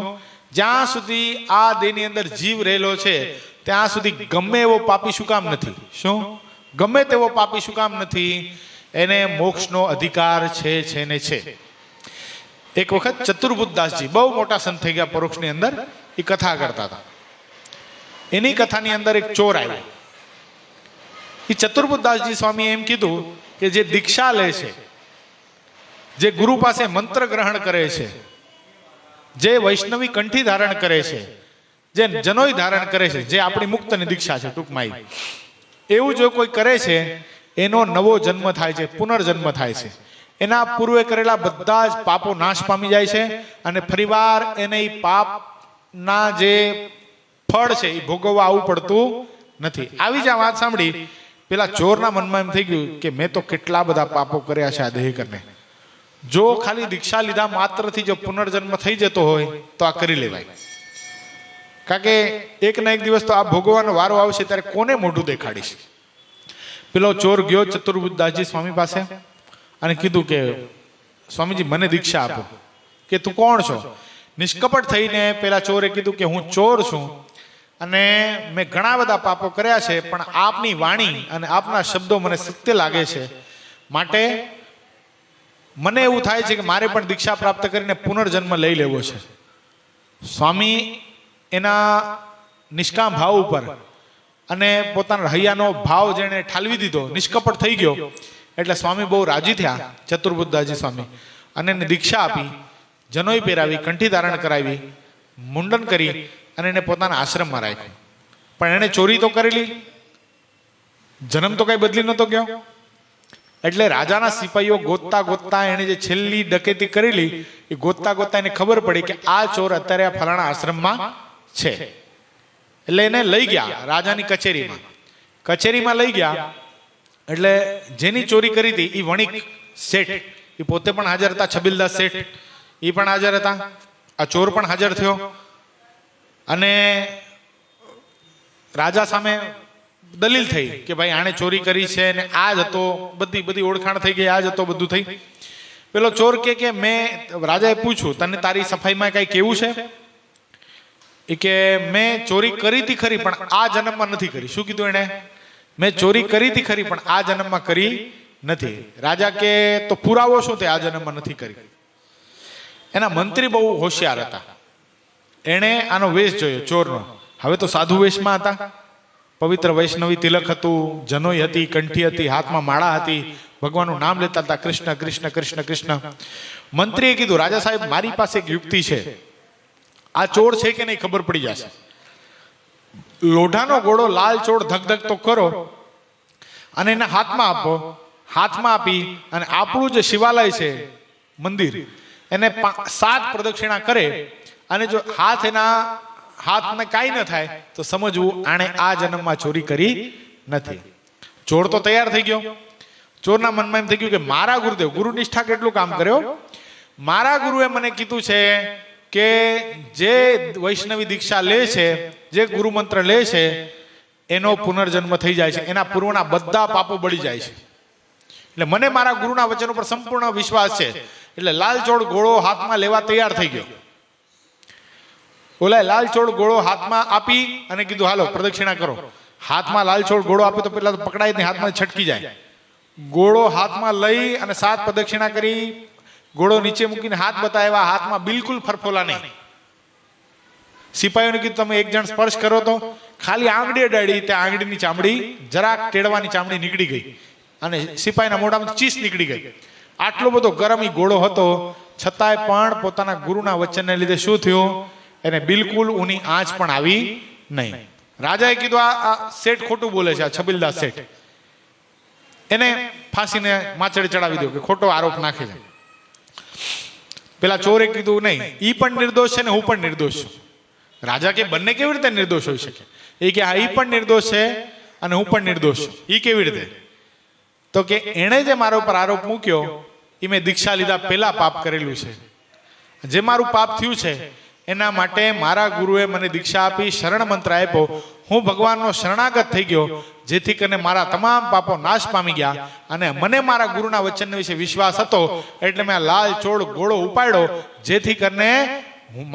જ્યાં સુધી આ દેહની અંદર જીવ રહેલો છે ત્યાં સુધી ગમે એવો પાપી શું કામ નથી? શું ગમે તેવો પાપી શું કામ નથી? એને મોક્ષનો અધિકાર છે ને છે. એક વખત ચતુર્બુદ્ધદાસજી બહુ મોટા સંત થઈ ગયા પરોક્ષની અંદર, એ કથા કરતા હતા. એની કથાની અંદર એક ચોર આવ્યો. એ ચતુર્બુદ્ધદાસજી સ્વામી એમ કીધું કે જે દીક્ષા લે છે, જે ગુરુ પાસે મંત્ર ગ્રહણ કરે છે, જે વૈષ્ણવી કંઠી ધારણ કરે છે, જે જનોઈ ધારણ કરે છે, જે આપણી મુક્તની દીક્ષા છે ટૂંકમાં, એવું જો કોઈ કરે છે એનો નવો જન્મ થાય છે, પુનર્જન્મ થાય છે. એના પૂર્વે કરેલા બધા જ પાપો નાશ પામી જાય છે અને ફરીવાર એને પાપના જે ફળ છે એ ભોગવવા આવવું પડતું નથી. આવી જ આ વાત સાંભળી પેલા ચોરના મનમાં એમ થઈ ગયું કે મેં તો કેટલા બધા પાપો કર્યા છે આ દેહ કરીને. જો ખાલી દીક્ષા લીધા માત્રથી જો પુનર્જન્મ થઈ જતો હોય તો આ કરી લેવાય. કારણ કે એક ના એક દિવસ તો આ ભોગવવાનો વારો આવશે, ત્યારે કોને મોઢું દેખાડીશ? પેલો ચોર ગયો ચતુર્બુદ્ધદાસજી સ્વામી પાસે અને કીધું કે સ્વામીજી મને દીક્ષા આપો. કે તું કોણ છો? નિષ્કપટ થઈને પેલા ચોરે કીધું કે હું ચોર છું અને મેં ઘણા બધા પાપો કર્યા છે, પણ આપની વાણી અને આપના શબ્દો મને સત્ય લાગે છે, માટે મને એવું થાય છે કે મારે પણ દીક્ષા પ્રાપ્ત કરીને પુનર્જન્મ લઈ લેવો છે. સ્વામી એના નિષ્કામ ભાવ ઉપર અને પોતાના હૈયાનો ભાવ જેને ઠાલવી દીધો, નિષ્કપટ થઈ ગયો, એટલે સ્વામી બહુ રાજી થયા, ચતુર્બુદ્ધાજી સ્વામી, અને એને દીક્ષા આપી, જનોઈ પહેરાવી, કંઠી ધારણ કરાવી, મુંડન કરી અને એને પોતાના આશ્રમમાં રાખ્યો. પણ એને ચોરી તો કરેલી, જન્મ તો કઈ બદલી નતો ગયો. એટલે રાજાના સિપાહીઓ ગોતતા ગોતતા એને જે છેલ્લી ડકેતી કરેલી એ ગોતતા ગોતતા એને ખબર પડી કે આ ચોર અત્યારે આ ફલાણા આશ્રમમાં છે. એટલે એને લઈ ગયા રાજાની કચેરીમાં લઈ ગયા. એટલે જેની ચોરી કરી હતી એ વણિક શેઠ, એ પોતે પણ હાજર હતા, છબીલદાસ શેઠ એ પણ હાજર હતા, આ ચોર પણ હાજર થયો. અને રાજા સામે દલીલ થઈ કે ભાઈ આણે ચોરી કરી છે ને આ જ હતો, બધી ઓળખાણ થઈ ગઈ, આ જ હતો, બધું થઈ. પેલો ચોર કે મેં, રાજાએ પૂછ્યું તને તારી સફાઈમાં કઈ કેવું છે? એ કે મેં ચોરી કરી હતી ખરી પણ આ જન્મમાં નથી કરી. શું કીધું એને? મેં ચોરી કરી હતી ખરી પણ આ જન્મમાં કરી નથી. રાજા કે તો પુરાવો શું તે આ જન્મમાં નથી કરી? એના મંત્રી બહુ હોશિયાર હતા, એને આનો વેશ જોયો ચોરનો. હવે તો સાધુ વેશમાં હતા, પવિત્ર વૈષ્ણવી તિલક હતું, જનોઈ હતી, કંઠી હતી, હાથમાં માળા હતી, ભગવાનનું નામ લેતા હતા, કૃષ્ણ કૃષ્ણ કૃષ્ણ કૃષ્ણ. મંત્રીએ કીધું રાજા સાહેબ મારી પાસે એક યુક્તિ છે, આ ચોર છે કે નહીં ખબર પડી જશે. લોઢાનો ઘોડો લાલ ચોળ ધક તો કરો અને એને હાથમાં આપો, હાથમાં આપી અને આપણું જે શિવાલય છે મંદિર એને 7 પ્રદક્ષિણા કરે અને જો હાથને કાંઈ ન થાય તો સમજવું આણે આ જન્મમાં ચોરી કરી નથી. ચોર તો તૈયાર થઈ ગયો. ચોરના મનમાં એમ થઈ ગયું કે મારા ગુરુદેવ, ગુરુ નિષ્ઠા કેટલું કામ કર્યો, મારા ગુરુએ મને કીધું છે કે જે વૈષ્ણવી દીક્ષા લે છે, જે ગુરુ મંત્ર લે છે એનો પુનર્જન્મ થઈ જાય છે, એના પૂર્વના બધા પાપો બળી જાય છે. એટલે મને મારા ગુરુના વચન ઉપર સંપૂર્ણ વિશ્વાસ છે. એટલે લાલચોળ ઘોડો હાથમાં લેવા તૈયાર થઈ ગયો. ઓલા લાલચોળ ઘોડો હાથમાં આપી અને કીધું હાલો પ્રદક્ષિણા કરો. હાથમાં લાલચોળ ઘોડો આપે તો પેલા તો પકડાય નહીં, હાથમાં છટકી જાય. ઘોડો હાથમાં લઈ અને 7 પ્રદક્ષિણા કરી, ઘોડો નીચે મૂકીને હાથ બતાવ્યા, હાથમાં બિલકુલ ફરફોલા નહીં. સિપાહીઓને કીધું તમે એક જણ સ્પર્શ કરો તો ખાલી આંગળી અડાડી, ત્યાં આંગળીની ચામડી જરાક ટેડવાની ચામડી નીકળી ગઈ અને સિપાહીના મોઢામાં ચીસ નીકળી ગઈ. આટલો બધો ગરમ ઘોડો હતો, છતાંય પણ પોતાના ગુરુના વચનને લીધે શું થયું, એને બિલકુલ ઊની આંચ પણ આવી નહીં. રાજાએ કીધું આ શેઠ ખોટું બોલે છે, આ છબીલદાસ શેઠ, એને ફાંસીને માચડે ચડાવી દો, કે ખોટો આરોપ નાખે છે. પેલા ચોરે કીધું નહીં, ઈ પણ નિર્દોષ છે ને હું પણ નિર્દોષ છું. રાજા કે બંને કેવી રીતે નિર્દોષ હોઈ શકે? એ કે હા, ઈ પણ નિર્દોષ છે અને હું પણ નિર્દોષ છું. ઈ કેવી રીતે? તો કે એણે જે મારા ઉપર આરોપ મૂક્યો એ મેં દીક્ષા લીધા પહેલા પાપ કરેલું છે. જે મારું પાપ થયું છે એના માટે મારા ગુરુએ મને દીક્ષા આપી, શરણ મંત્ર આપ્યો, હું ભગવાનનો શરણાગત થઈ ગયો, જેથી કરીને મારા તમામ પાપો નાશ પામી ગયા. અને મને મારા ગુરુના વચન વિશે વિશ્વાસ હતો એટલે મેં આ લાલ ચોળ ઘોડો ઉપાડ્યો, જેથી કરીને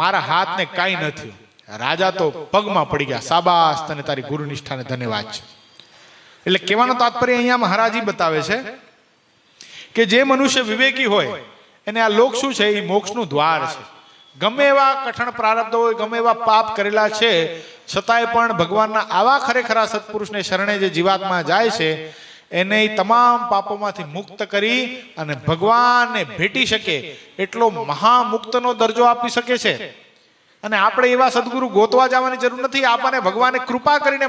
મારા હાથને કાંઈ ન થયું. રાજા તો પગમાં પડી ગયા, શાબાશ તને તારી ગુરુ નિષ્ઠાને ધન્યવાદ છે. એટલે કહેવાનો તાત્પર્ય અહીંયા મહારાજી બતાવે છે કે જે મનુષ્ય વિવેકી હોય એને આ લોક શું છે, એ મોક્ષનું દ્વાર છે. ગમે એવા કઠણ પ્રારબ્ધ હોય, ગમે એવા પાપ કરેલા છે, છતાંય પણ ભગવાનના આવા ખરેખરા સત્પુરુષને શરણે જે જીવાત્મા જાય છે એને તમામ પાપોમાંથી મુક્ત કરી અને ભગવાનને ભેટી શકે એટલો મહામુક્તનો દરજ્જો આપી શકે છે. અને આપણે એવા સદગુરુ ગોતવા જવાની જરૂર નથી, આપણને ભગવાને કૃપા કરીને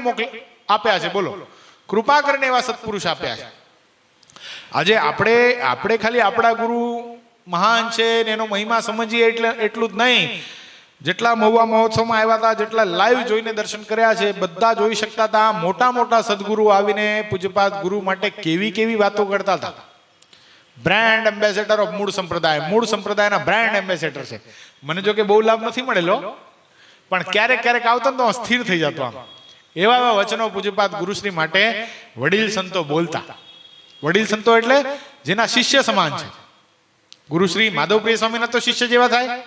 આપ્યા છે. બોલો, કૃપા કરીને એવા સત્પુરુષ આપ્યા છે. આજે આપણે ખાલી આપણા ગુરુ મહાન છે ને એનો મહિમા સમજીએ એટલું જ નહીં. જેટલા મહુવા મહોત્સવમાં આવ્યા હતા, જેટલા લાઈવ જોઈને દર્શન કર્યા છે, બધા જોઈ શકતા હતા મોટા મોટા સદગુરુ આવીને પૂજ્યપાદ ગુરુ માટે કેવી વાતો કરતા હતા. બ્રાન્ડ એમ્બેસેડર ઓફ મૂળ સંપ્રદાયના બ્રાન્ડ એમ્બેસેડર છે. મને જો કે બહુ લાભ નથી મળેલો, પણ ક્યારેક આવતો તો સ્થિર થઈ જતો. આમ એવા વચનો પૂજ્યપાદ ગુરુશ્રી માટે વડીલ સંતો બોલતા. વડીલ સંતો એટલે જેના શિષ્ય સમાન છે, ગુરુશ્રી માધવપ્રિય સ્વામીના તો શિષ્ય જેવા થાય.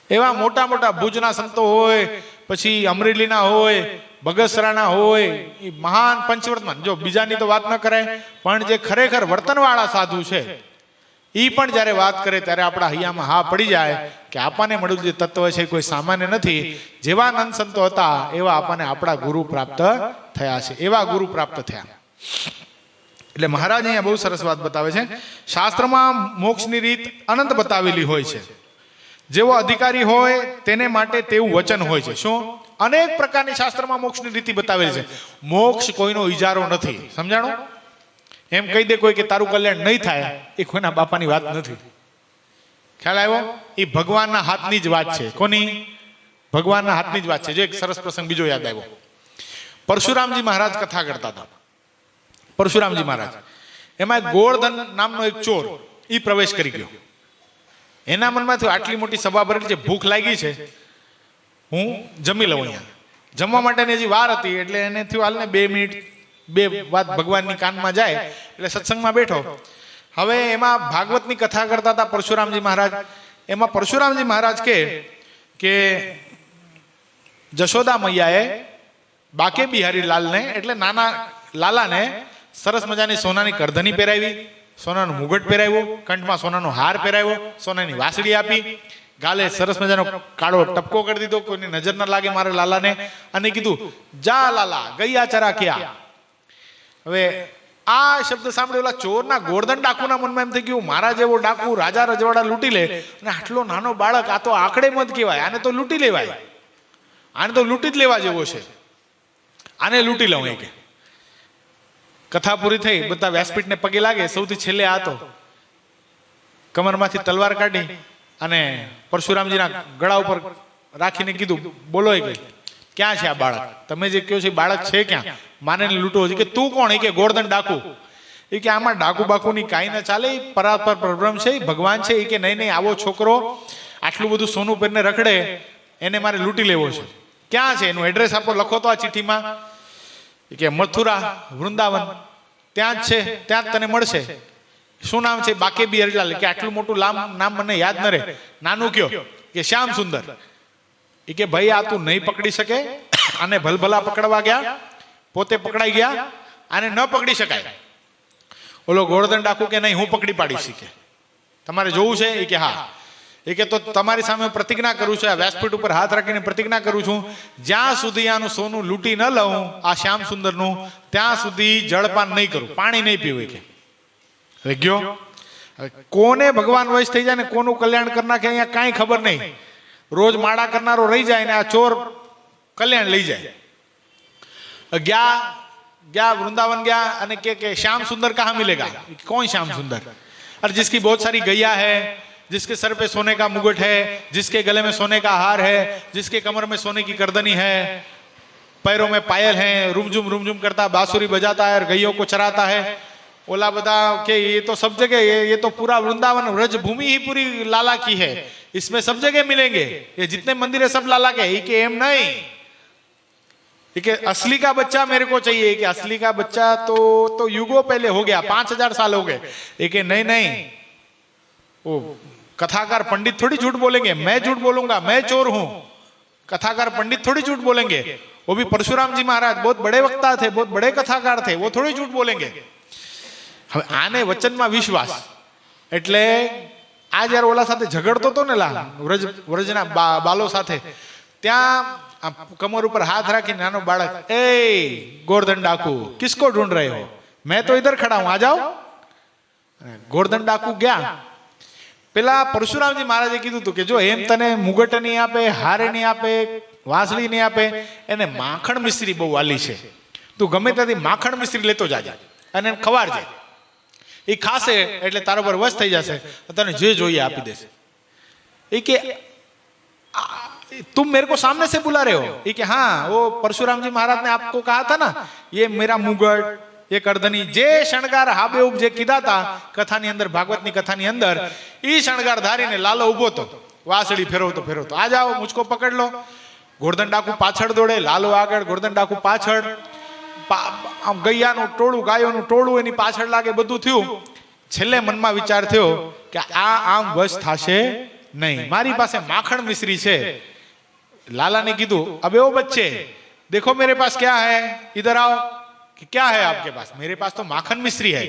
એવા મોટા મોટા ભુજના સંતો હોય, પછી અમરેલીના હોય, બગસરાના હોય, એ મહાન પંચવર્તમાન. જો બીજાની તો વાત ન કરાય, પણ જે ખરેખર વર્તનવાળા સાધુ છે એ પણ જ્યારે વાત કરે ત્યારે આપણા હૈયામાં હા પડી જાય કે આપણને મળેલું જે તત્વ છે કોઈ સામાન્ય નથી. જેવા નંદ સંતો હતા એવા આપણને આપણા ગુરુ પ્રાપ્ત થયા છે, એવા ગુરુ પ્રાપ્ત થયા. એટલે મહારાજ અહીંયા બહુ સરસ વાત બતાવે છે. શાસ્ત્રમાં મોક્ષની રીત અનંત બતાવેલી હોય છે. જેવો અધિકારી હોય તેને માટે તેવું વચન હોય છે. શું? અનેક પ્રકારની શાસ્ત્રમાં મોક્ષની રીતિ બતાવેલી છે. મોક્ષ કોઈનો ઈજારો નથી. સમજાણું? એમ કહી દે કોઈ કે તારું કલ્યાણ નહીં થાય, એ કોઈના બાપાની વાત નથી. ખ્યાલ આવ્યો? એ ભગવાનના હાથની જ વાત છે. કોની? ભગવાનના હાથની જ વાત છે. જો એક સરસ પ્રસંગ બીજો યાદ આવ્યો. પરશુરામજી મહારાજ કથા કરતા હતા. પરશુરામજી મહારાજ, એમાં ગોળધન નામનો એક ચોર એ પ્રવેશ કરી ગયો. એના મનમાં થયું આટલી મોટી સભા ભરેલી છે, ભૂખ લાગી છે, હું જમી લઉં. અહીંયા જમવા માટેની હજી વાર હતી એટલે એને થયું હાલ ને 2 મિનિટ બે વાત ભગવાનની કાનમાં જાય એટલે સત્સંગમાં બેઠો. હવે એમાં ભાગવતની કથા કરતા હતા પરશુરામજી મહારાજ. એમાં પરશુરામજી મહારાજ કે જશોદા મૈયાએ બાકે બિહારી લાલને એટલે નાના લાલાને સરસ મજાની સોનાની કરધની પહેરાવી, સોનાનું મુગટ પહેરાવ્યો, કંઠમાં સોનાનો હાર પહેરાવ્યો, સોનાની વાસળી આપી, ગાલે સરસ મજાનો કાળો ટપકો કરી દીધો, કોઈની નજર ન લાગે મારા લાલાને, અને કીધું જા લાલા ગૈયા ચરા ક્યાં. હવે આ શબ્દ સાંભળ્યો ઓલા ચોરના ગોરધન ડાકુના મનમાં એમ થઈ ગયું મારા જેવો ડાકુ રાજા રજવાડા લૂંટી લે અને આટલો નાનો બાળક, આ તો આંકડે મત કહેવાય, આને તો લૂંટી લેવાય, આને તો લૂંટી જ લેવા જેવો છે, આને લૂંટી લઉં. એ કે કથા પૂરી થઈ, બધા વ્યાસપીઠને પગે લાગે. સૌથી છેલ્લે આ તો કમરમાંથી તલવાર કાઢી અને પરશુરામજીના ગળા ઉપર રાખીને કીધું બોલો કે ક્યાં છે આ બાળક? તમે જે કહો છો એ બાળક છે ક્યાં? માને લૂંટો છે. કે તું કોણ? એ કે ગોરધન ડાકુ. એ કે આમાં ડાકુ બાકુની કાંઈ ન ચાલે, એ પરાત્પર પરબ્રહ્મ છે, ભગવાન છે. એ કે નહીં નહીં, આવો છોકરો આટલું બધું સોનું પહેરીને રખડે, એને મારે લૂંટી લેવો છે. ક્યાં છે? એનું એડ્રેસ આપો, લખો તો આ ચિઠ્ઠીમાં. એ કે મથુરા વૃંદાવન ત્યાં જ છે, ત્યાં જ તને મળશે. શું નામ છે? બાકે બિહારીલાલ. કે આટલું મોટું નામ મને યાદ ન રહે, નાનું કયો. કે શ્યામ સુંદર. એ કે ભાઈ આ તું નહીં પકડી શકે, આને ભલભલા પકડવા ગયા, પોતે પકડાઈ ગયા, આને ન પકડી શકાય. ઓલો ગોરધન ડાકુ કે નહીં હું પકડી પાડીશ. કે તમારે જોવું છે? એ કે હા. એ કે તો તમારી સામે પ્રતિજ્ઞા કરું છું, આ વ્યાસપીઠ ઉપર હાથ રાખીને પ્રતિજ્ઞા કરું છું, જ્યાં સુધી આનું સોનું લૂંટી ન લઉં આ શ્યામ સુંદરનું, ત્યાં સુધી જળપાન નહીં કરું, પાણી નહીં પીવું. કે હવે ગયો. કોને ભગવાન વશ થઈ જાય ને કોનું કલ્યાણ કરી નાખે અહીંયા કાંઈ ખબર નહીં. રોજ માળા કરનારો રહી જાય ને આ ચોર કલ્યાણ લઈ જાય. ગયા वृंदावन गया અને કે श्याम सुंदर कहाँ मिलेगा? कौन श्याम सुंदर? अरे जिसकी बहुत सारी गैया है, जिसके सर पे सोने का मुकुट है, जिसके गले में सोने का हार है, जिसके कमर में सोने की करदनी है, पैरों में पायल है, रुमझुम करता बांसुरी बजाता है और गैयों को चराता है. ओला बता के ये तो सब जगह, ये तो पूरा वृंदावन व्रज भूमि ही पूरी लाला की है, इसमें सब जगह मिलेंगे, ये जितने मंदिर है सब लाला के. कि एम नहीं, कि असली का बच्चा मेरे को चाहिए. कि असली का बच्चा तो युगों पहले हो गया, 5000 साल हो गए. कि नहीं, वो कथाकार पंडित थोड़ी झूठ बोलेंगे, मैं झूठ बोलूंगा, मैं चोर हूं. कथाकार पंडित थोड़ी झूठ बोलेंगे. वो भी परशुराम जी महाराज बहुत बड़े वक्ता थे, बहुत बड़े कथाकार थे, वो थोड़ी झूठ बोलेंगे. હવે આને વચનમાં વિશ્વાસ. એટલે આ જ્યારે ઓલા સાથે ઝઘડતો હતો ને વ્રજના બાલો સાથે, ત્યાં कमर ऊपर हाथ रखी नानो बालक, ए गोवर्धन डाकू किसको ढूंढ रहे हो? मैं तो इधर खड़ा हूं, आ जाओ. गोवर्धन डाकू गया. पेला परशुरामजी महाराजे कीधुं हतुं के जो एम तने मुगट नहीं आपे, हारे नहीं आपे, वासળી नहीं आपे, एने माखण मिश्री बहु वाली छे, तू गमे त्याथी माखण मिश्री लेतो जाजे अने खवारजे. ए खासे एटले तारा पर वश थई जशे, तने जे जोईए आपी देशे. ए के तुम मेरे को सामने से बुला रहे हो? ये कि हाँ, वो परशुराम जी महाराज ने आपको कहा था ना, ये मेरा मुगट, ये करधनी, जे शणगार हाबेहूब जे कीधा था कथानी अंदर, भागवतनी कथानी अंदर, ई शणगार धारीने लालो उभो तो वासળી फेरवतो, आ जाओ मुझको पकड़ लो. गोवर्धन डाकू पाछळ दौड़े, लालो આગળ, गोवर्धन डाकू पाछળ, ગૈયાનું ટોળું, ગાયોનું ટોળું એની પાછળ લાગે, બધું થયું. છેલ્લે મનમાં વિચાર થયો કે આ આમ વશ થશે નહીં, મારી પાસે માખણ મિશ્રી છે. लाला ने कीधु अबे ओ बच्चे देखो मेरे पास क्या है, इधर आओ. कि क्या है आपके पास? मेरे पास तो माखन मिश्री है.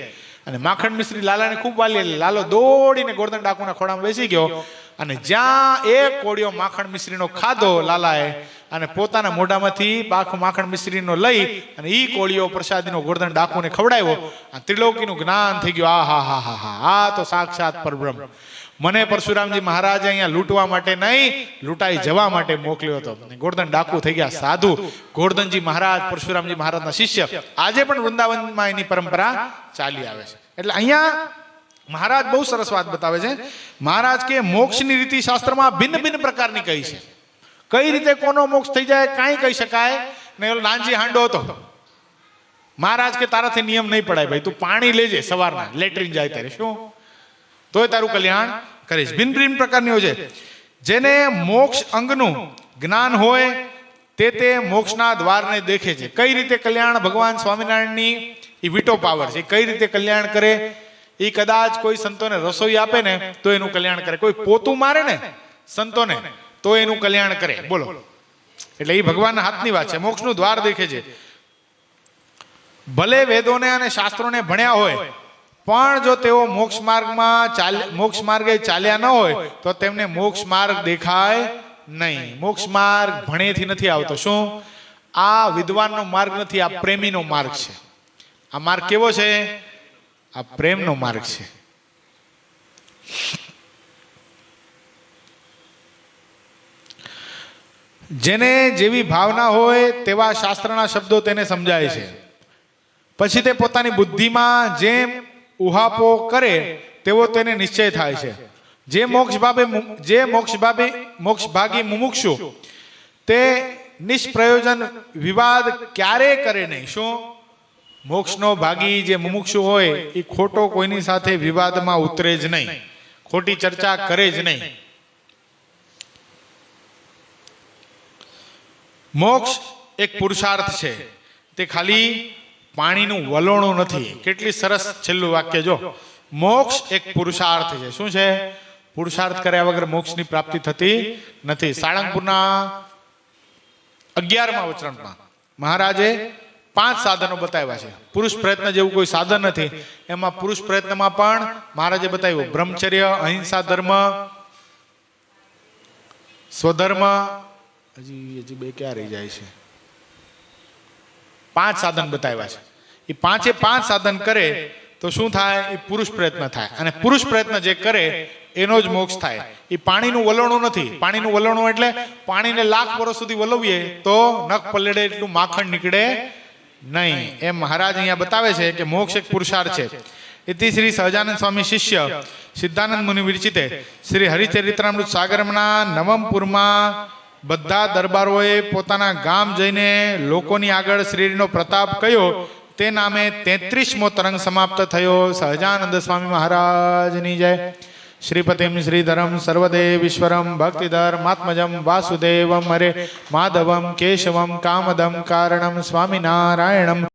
અને માખણ મિશ્રી લાલાને ખૂબ વાલી એટલે લાલો દોડીને ગોરધન ડાકુના ખોળામાં બેસી ગયો અને જ્યાં એક કોળિયો માખણ મિશ્રીનો ખાધો લાલાએ અને પોતાના મોઢામાંથી પાખો માખણ મિશ્રીનો લઈ અને ઈ કોળિયો પ્રસાદીનો ગોરધન ડાકુને ખવડાવ્યો. આ ત્રિલોકીનું જ્ઞાન થઈ ગયું. આ હા હા હા હા, આ તો સાક્ષાત પરબ્રહ્મ. મને પરશુરામજી મહારાજે અહીંયા લૂંટવા માટે નહીં, લૂંટાઈ જવા માટે મોકલ્યો હતો. ગોરધન ડાકુ થઈ ગયા સાધુ. ગોરધનજી મહારાજ પરશુરામજી મહારાજના શિષ્ય આજે પણ વૃંદાવનમાં એની પરંપરા ચાલી આવે છે. એટલે અહીંયા મહારાજ બહુ સરસ વાત બતાવે છે. મહારાજ કે મોક્ષની રીતિ શાસ્ત્રમાં ભિન્ન ભિન્ન પ્રકારની કહી છે. કઈ રીતે કોનો મોક્ષ થઈ જાય કાંઈ કહી શકાય ને. ઓલો નાનજી હાંડો હતો, મહારાજ કે તારાથી નિયમ નહીં પડાય ભાઈ, તું પાણી લેજે સવારના લેટ્રિન જાય ત્યારે, શું તોય તારું કલ્યાણ કરીશ. ભિન્ન ભિન્ન પ્રકારની હોય છે. જેને મોક્ષ અંગનું જ્ઞાન હોય તે મોક્ષના દ્વારને દેખે છે. કઈ રીતે કલ્યાણ ભગવાન સ્વામિનારાયણની એ વિટો પાવર છે. કઈ રીતે કલ્યાણ કરે એ કદાચ કોઈ સંતોને રસોઈ આપે ને તો એનું કલ્યાણ કરે, કોઈ પોતું મારે ને સંતોને તો એનું કલ્યાણ કરે. બોલો, એટલે એ ભગવાનના હાથની વાત છે. મોક્ષનું દ્વાર દેખે છે. ભલે વેદોને અને શાસ્ત્રોને ભણ્યા હોય પણ જો તેઓ મોક્ષ માર્ગે ચાલ્યા ન હોય તો તેમને મોક્ષ માર્ગ દેખાય નહીં. મોક્ષ માર્ગ ભણેથી નથી આવતો. શું? આ વિદ્વાનનો માર્ગ નથી, આ પ્રેમીનો માર્ગ છે. આ માર્ગ કેવો છે? આ પ્રેમનો માર્ગ છે. જેને જેવી ભાવના હોય તેવા શાસ્ત્રના શબ્દો તેને સમજાય છે. પછી તે પોતાની બુદ્ધિમાં જેમ ઉહાપો કરે તેવો તેને નિશ્ચય થાય છે. જે મોક્ષ ભાગી મુમુક્ષુ તે નિષ્પ્રયોજન વિવાદ ક્યારે કરે નહીં. શું? મોક્ષનો ભાગી જે મુમુક્ષુ હોય એ ખોટો કોઈની સાથે વિવાદમાં ઉતરે જ નહીં, ખોટી ચર્ચા કરે જ નહીં. મોક્ષ એક પુરુષાર્થ છે, તે ખાલી પાણીનું વલોણું નથી. કેટલી સરસ છેલ્લું વાક્ય જો. મોક્ષ એક પુરુષાર્થ છે. શું છે? પુરુષાર્થ કર્યા વગર મોક્ષની પ્રાપ્તિ થતી નથી. સાળંગપુરના 11મા વચનમાં મહારાજે 5 સાધનો બતાવ્યા છે. પુરુષ પ્રયત્ન જેવું કોઈ સાધન નથી. એમાં પુરુષ પ્રયત્નમાં પણ મહારાજે બતાવ્યું બ્રહ્મચર્ય, અહિંસા ધર્મ, સ્વધર્મ. હજી બે ક્યાં રહી જાય છે? 5 સાધન બતાવ્યા છે. એ 5 સાધન કરે તો શું થાય? એ પુરુષ પ્રયત્ન થાય. અને પુરુષ પ્રયત્ન જે કરે એનો જ મોક્ષ થાય. એ પાણીનું વલણું નથી. પાણીનું વલણું એટલે પાણીને લાખ વર્ષ સુધી વલવીએ તો નખ પલળે એટલું માખણ નીકળે નહીં. એમ મહારાજ અહીંયા બતાવે છે કે મોક્ષ એક પુરુષાર્થ છે. ઇતિ શ્રી સહજાનંદ સ્વામી શિષ્ય સિદ્ધાનંદ મુનિ વિરચિતે શ્રી હરિચરિત્રામૃત સાગરના નવમપુરમાં બધા દરબારોએ પોતાના ગામ જઈને લોકોની આગળ શ્રીનો પ્રતાપ કયો તે નામે 33મો તરંગ સમાપ્ત થયો. સહજાનંદ સ્વામી મહારાજની જય. શ્રીપતિમ શ્રીધરમ સર્વદેવીશ્વરમ ભક્તિધર્માત્મજમ વાસુદેવમ હરે માધવમ કેશવમ કામદમ કારણમ સ્વામિનારાયણમ